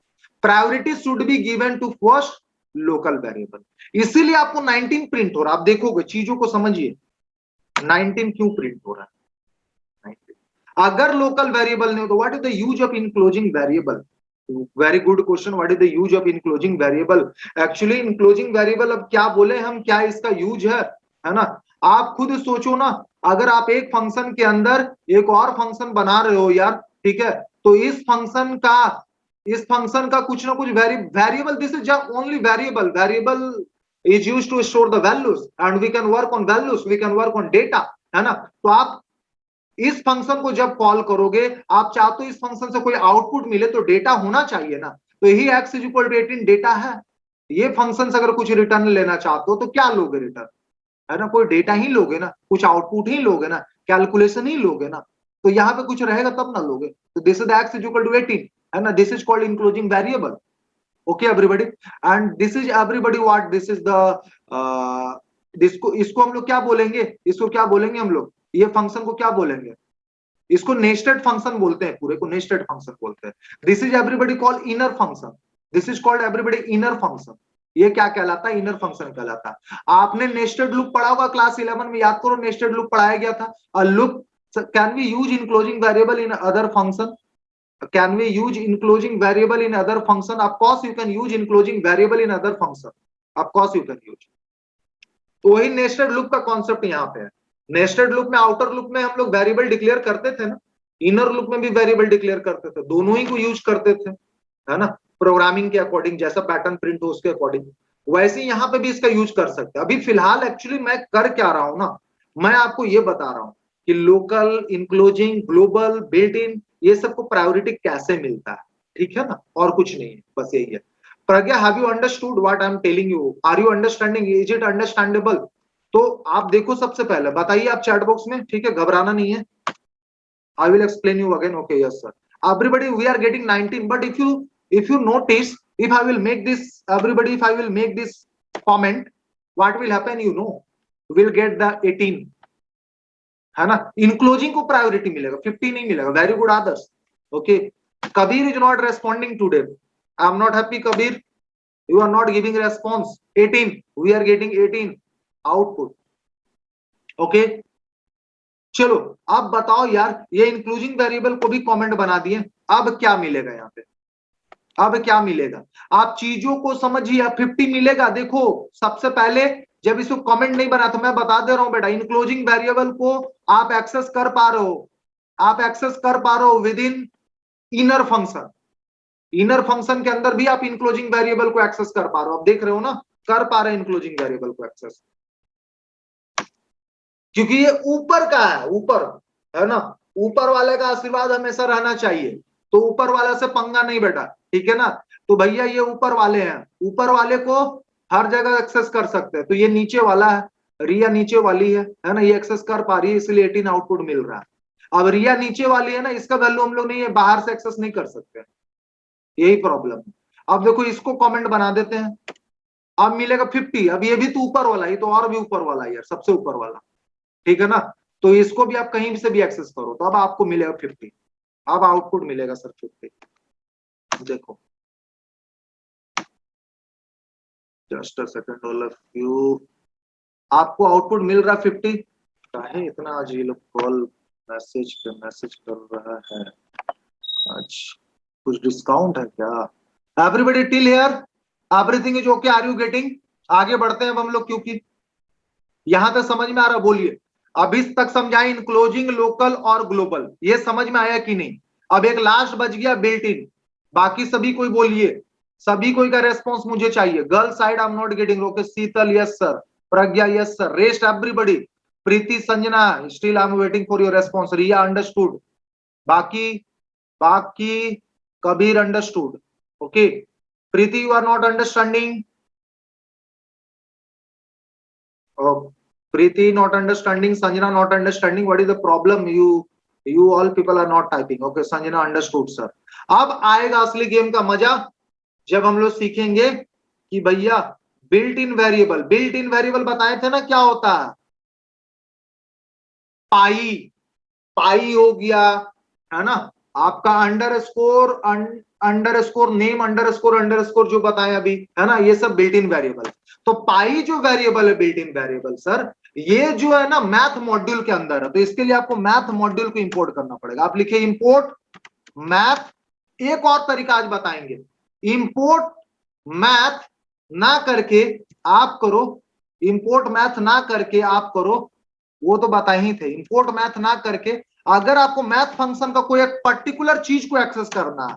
Speaker 1: Priority should be given to first local variable. इसीलिए आपको 19 प्रिंट हो रहा है. आप देखोगे, चीजों को समझिए. 19 क्यों प्रिंट हो रहा है? अगर लोकल वेरिएबल नहीं हो तो what is the use of enclosing variable? Very good question. What is the use of enclosing variable? Actually enclosing variable, अब क्या बोले हम, क्या इसका यूज है ना. आप खुद सोचो ना, अगर आप एक फंक्शन के अंदर एक और फंक्शन बना रहे हो यार, ठीक है, तो इस फंक्शन का कुछ ना कुछ variable, this is only variable is used to store the values and we can work on values, we can work on data, है ना. तो आप इस फंक्शन को जब कॉल करोगे, आप चाहते हो इस फंक्शन से कोई आउटपुट मिले तो डेटा होना चाहिए ना. तो यही x is equal to 18 data है. ये फंक्शन से अगर कुछ रिटर्न लेना चाहते हो तो क्या लोगे रिटर्न, है ना, कोई डेटा ही लोगे ना, कुछ आउटपुट ही लोगे ना, कैलकुलेशन ही लोगे ना. तो यहाँ पे कुछ रहेगा तब ना लोगे. तो this is x is equal to 18, है ना. This is called enclosing variable. Okay everybody. And this is everybody what this is the इसको हम लोग क्या बोलेंगे, इसको क्या बोलेंगे हम लोग, ये फंक्शन को क्या बोलेंगे? इसको नेस्टेड फंक्शन बोलते हैं, पूरे को नेस्टेड फंक्शन बोलते हैं. This is everybody called inner function. This is called everybody inner function. ये क्या कहलाता है? इनर फंक्शन कहलाता है. आपने नेस्टेड लूप पढ़ा होगा क्लास 11 में, याद करो नेस्टेड लूप पढ़ाया गया था. A loop can we use enclosing variable in other function? Can we use enclosing variable in other function? Of course you can use enclosing variable in other function. Of course you can use. तो वही nested loop का concept यहाँ पे है. Nested loop में, outer loop में हम लोग वेरिएबल डिक्लेयर करते थे ना, इनर लूप में भी वेरिएबल डिक्लेयर करते थे. दोनों ही को यूज करते थे, है ना, प्रोग्रामिंग के अकॉर्डिंग. जैसा पैटर्न प्रिंट हो उसके अकॉर्डिंग, वैसे ही यहाँ पे भी इसका यूज कर सकते हैं. अभी फिलहाल एक्चुअली मैं कर क्या रहा हूं ना, मैं आपको ये बता रहा हूं कि local, enclosing, global, built in, ये सबको प्रायोरिटी कैसे मिलता है. ठीक है ना, और कुछ नहीं है, बस यही है. Pragya, have you understood what I am telling you? Are you understanding? Is it understandable? तो आप देखो, सबसे पहले बताइए आप चैट बॉक्स में, ठीक है, घबराना नहीं है. I will explain you again. Okay, yes sir. Everybody, we are getting 19, but if you notice, if I will make this, everybody, if I will make this comment, what will happen, you know, will get the 18, है ना. Enclosing को priority मिलेगा, 50 नहीं मिलेगा. Very good Adarsh. Okay. Kabir is not responding today. I am not happy Kabir, you are not giving response. 18, we are getting 18 output. Okay, चलो अब बताओ यार, ये इंक्लूजिंग वेरिएबल को भी कमेंट बना दिए. अब क्या मिलेगा यहाँ पे? अब क्या मिलेगा? आप चीजों को समझिए. 50 मिलेगा. देखो सबसे पहले जब इसको कमेंट नहीं बना, तो मैं बता दे रहा हूं बेटा, इनक्लोजिंग वेरिएबल को आप एक्सेस कर पा रहे हो, आप एक्सेस कर पा रहे हो with in inner function. Inner function के अंदर भी आप इनक्लोजिंग वेरिएबल को एक्सेस कर पा रहे हो, आप देख रहे हो ना, कर पा रहे हैं इनक्लोजिंग वेरिएबल को एक्सेस, क्योंकि ये ऊपर का है, ऊपर है ना, ऊपर वाले का आशीर्वाद हमेशा रहना चाहिए, तो ऊपर वाले से पंगा नहीं बेटा, ठीक है ना। तो भैया ये ऊपर वाले हैं, ऊपर वाले को हर जगह एक्सेस कर सकते हैं, तो ये नीचे वाला है, रिया नीचे वाली है ना, ये एक्सेस कर पा रही है, इसलिए 18 आउटपुट मिल रहा है। अब रिया नीचे वाली है ना, इसका वैल्यू हम लोग नहीं है, बाहर से एक्सेस नहीं कर सकते, यही प्रॉब्लम है। अब देखो इसको कमेंट बना देते हैं, अब मिलेगा 50। अब ये भी तो ऊपर वाला, ये तो और भी ऊपर वाला यार, सबसे ऊपर वाला, ठीक है ना। तो इसको भी आप कहीं से भी एक्सेस करो, तो अब आपको मिलेगा 50, अब आउटपुट मिलेगा सर 50। देखो just a second, all of you, आपको आउटपुट मिल रहा 50। काहे इतना आज ये लोग कॉल मैसेज कर रहा है आज, कुछ डिस्काउंट है क्या? Everybody till here, everything is okay, are you getting? आगे बढ़ते हैं अब हम लोग, क्योंकि यहां तक समझ में आ रहा, बोलिए। अभी तक समझाए इनक्लोजिंग, लोकल और ग्लोबल, ये समझ में आया कि नहीं? अब एक लास्ट बच गया बिल्ट इन, बाकी सभी कोई बोलिए, सभी कोई का रेस्पॉन्स मुझे चाहिए। Girl side I am not getting, okay, Sheetal yes sir, Pragya yes sir, rest everybody, Preeti Sanjana still I am waiting for your response, Riya understood, बाकी बाकी Kabir understood, okay, Preeti you are not understanding, Preeti not understanding, Sanjana not understanding. What is the problem? You all people are not typing. Okay, Sanjana understood sir. अब आएगा असली game का मजा, जब हम लोग सीखेंगे कि भैया बिल्ट इन वेरिएबल बताए थे ना क्या होता है, पाई हो गया, है ना, आपका अंडरस्कोर नेम अंडरस्कोर जो बताए अभी, है ना, ये सब बिल्ट इन वेरिएबल। तो पाई जो वेरिएबल है बिल्ट इन वेरिएबल सर, ये जो है ना मैथ मॉड्यूल के अंदर है, तो इसके लिए आपको मैथ मॉड्यूल को इंपोर्ट करना पड़ेगा। आप लिखिए इंपोर्ट मैथ, एक और तरीका आज बताएंगे, इंपोर्ट मैथ ना करके आप करो, इंपोर्ट मैथ ना करके आप करो, वो तो बताए ही थे, इंपोर्ट मैथ ना करके अगर आपको मैथ फंक्शन का कोई एक पर्टिकुलर चीज को एक्सेस करना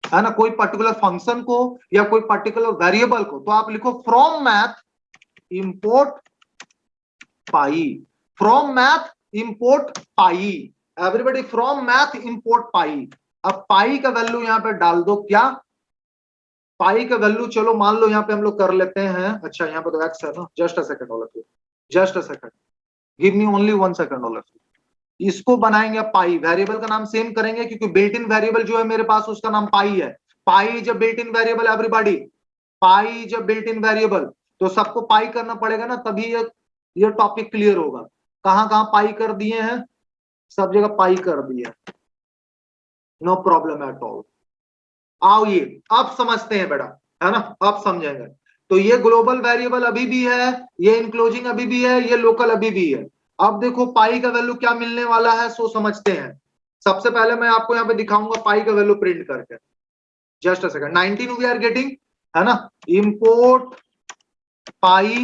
Speaker 1: है ना, कोई पर्टिकुलर फंक्शन को या कोई पर्टिकुलर वेरिएबल को, तो आप लिखो from math import pi, from math import pi, everybody from math import pi. अब पाई का वैल्यू यहां पे डाल दो, क्या पाई का वैल्यू, चलो मान लो यहां पे हम लोग कर लेते हैं, अच्छा यहां पे तो एक्स है ना, just a second all of you, just a second, give me only 1 second all of you. इसको बनाएंगे पाई, वेरिएबल का नाम सेम करेंगे, क्योंकि बिल्ट इन वेरिएबल जो है मेरे पास उसका नाम पाई है। पाई जब बिल्ट इन वेरिएबल, एवरीबॉडी पाई जब बिल्ट इन वेरिएबल, तो सबको पाई करना पड़ेगा ना, तभी ये टॉपिक क्लियर होगा। कहां कहां पाई कर दिए हैं, सब जगह पाई कर दिए, नो प्रॉब्लम एट ऑल। आओ ये अब समझते हैं बेटा, है ना, अब समझेंगे। तो ये ग्लोबल वेरिएबल अभी भी है, ये इनक्लोजिंग अभी भी है, ये लोकल अभी भी है। अब देखो पाई का वैल्यू क्या मिलने वाला है, सो समझते हैं। सबसे पहले मैं आपको यहाँ पे दिखाऊंगा पाई का वैल्यू प्रिंट करके, just a second. 19 we are getting, है ना, इंपोर्ट पाई,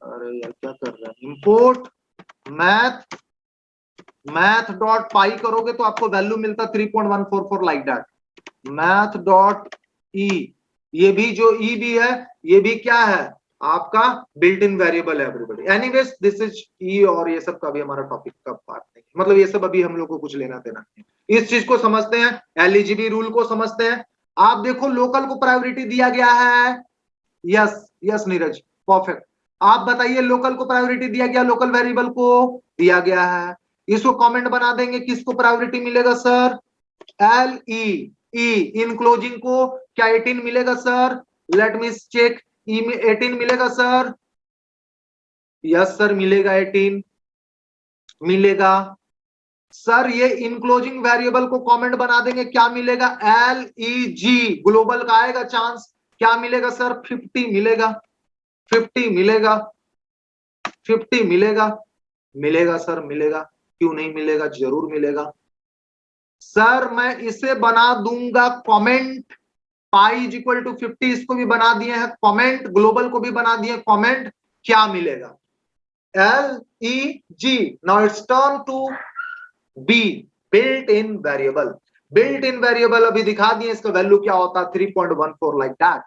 Speaker 1: अरे यार क्या कर रहे हैं, इंपोर्ट मैथ डॉट पाई करोगे तो आपको वैल्यू मिलता 3.144 like that, math dot E, ये भी जो ई भी है, ये भी क्या है आपका बिल्ट इन वेरिएबल है एवरीबॉडी। एनीवेज दिस इज ई, और ये सब का भी हमारा टॉपिक का पार्ट नहीं है, मतलब ये सब अभी हम लोग को कुछ लेना देना नहीं है। इस चीज को समझते हैं, एलईजीबी रूल को समझते हैं। आप देखो लोकल को प्रायोरिटी दिया गया है, यस यस नीरज, परफेक्ट। आप बताइए लोकल को प्रायोरिटी दिया गया, लोकल वेरिएबल को दिया गया है, इसको कमेंट बना देंगे, किसको प्रायोरिटी मिलेगा सर, एल ई, इनक्लोजिंग को क्या 18 मिलेगा सर, लेट मी चेक, ई में 18 मिलेगा सर, यस सर मिलेगा, 18 मिलेगा सर। ये इनक्लोजिंग वेरिएबल को कमेंट बना देंगे, क्या मिलेगा, एल ई जी, ग्लोबल का आएगा चांस, क्या मिलेगा सर, 50 मिलेगा, 50 मिलेगा, 50 मिलेगा, मिलेगा सर मिलेगा, क्यों नहीं मिलेगा, जरूर मिलेगा सर। मैं इसे बना दूंगा comment, pi is equal to 50 इसको भी बना दिए हैं कमेंट, ग्लोबल को भी बना दिए कमेंट, क्या मिलेगा LEG। Now it's turn to be built in variable. Built in variable अभी दिखा दिए इसका वैल्यू क्या होता है 3.14 लाइक दैट,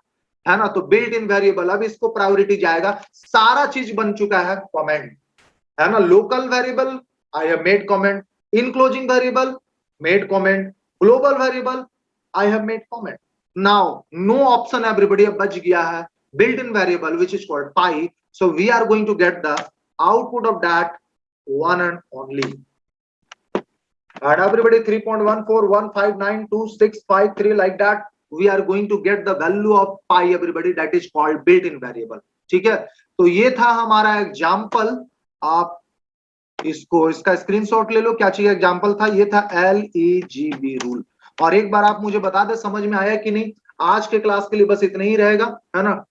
Speaker 1: है ना। तो बिल्ट इन वेरिएबल अब इसको प्रायोरिटी जाएगा, सारा चीज बन चुका है कमेंट, है ना। Local variable I have made comment, enclosing variable made comment, global variable I have made comment. Now no option everybody, अब बच गया है built in variable which is called pi. So we are going to get the output of that one and only. And everybody 3.14159265 like that, we are going to get the value of pi everybody, that is called built-in variable। ठीक है, तो ये था हमारा example. आप इसका screenshot ले लो, क्या चाहिए एग्जाम्पल था, ये था LEGB रूल। और एक बार आप मुझे बता दे समझ में आया कि नहीं। आज के क्लास के लिए बस इतना ही रहेगा, है ना।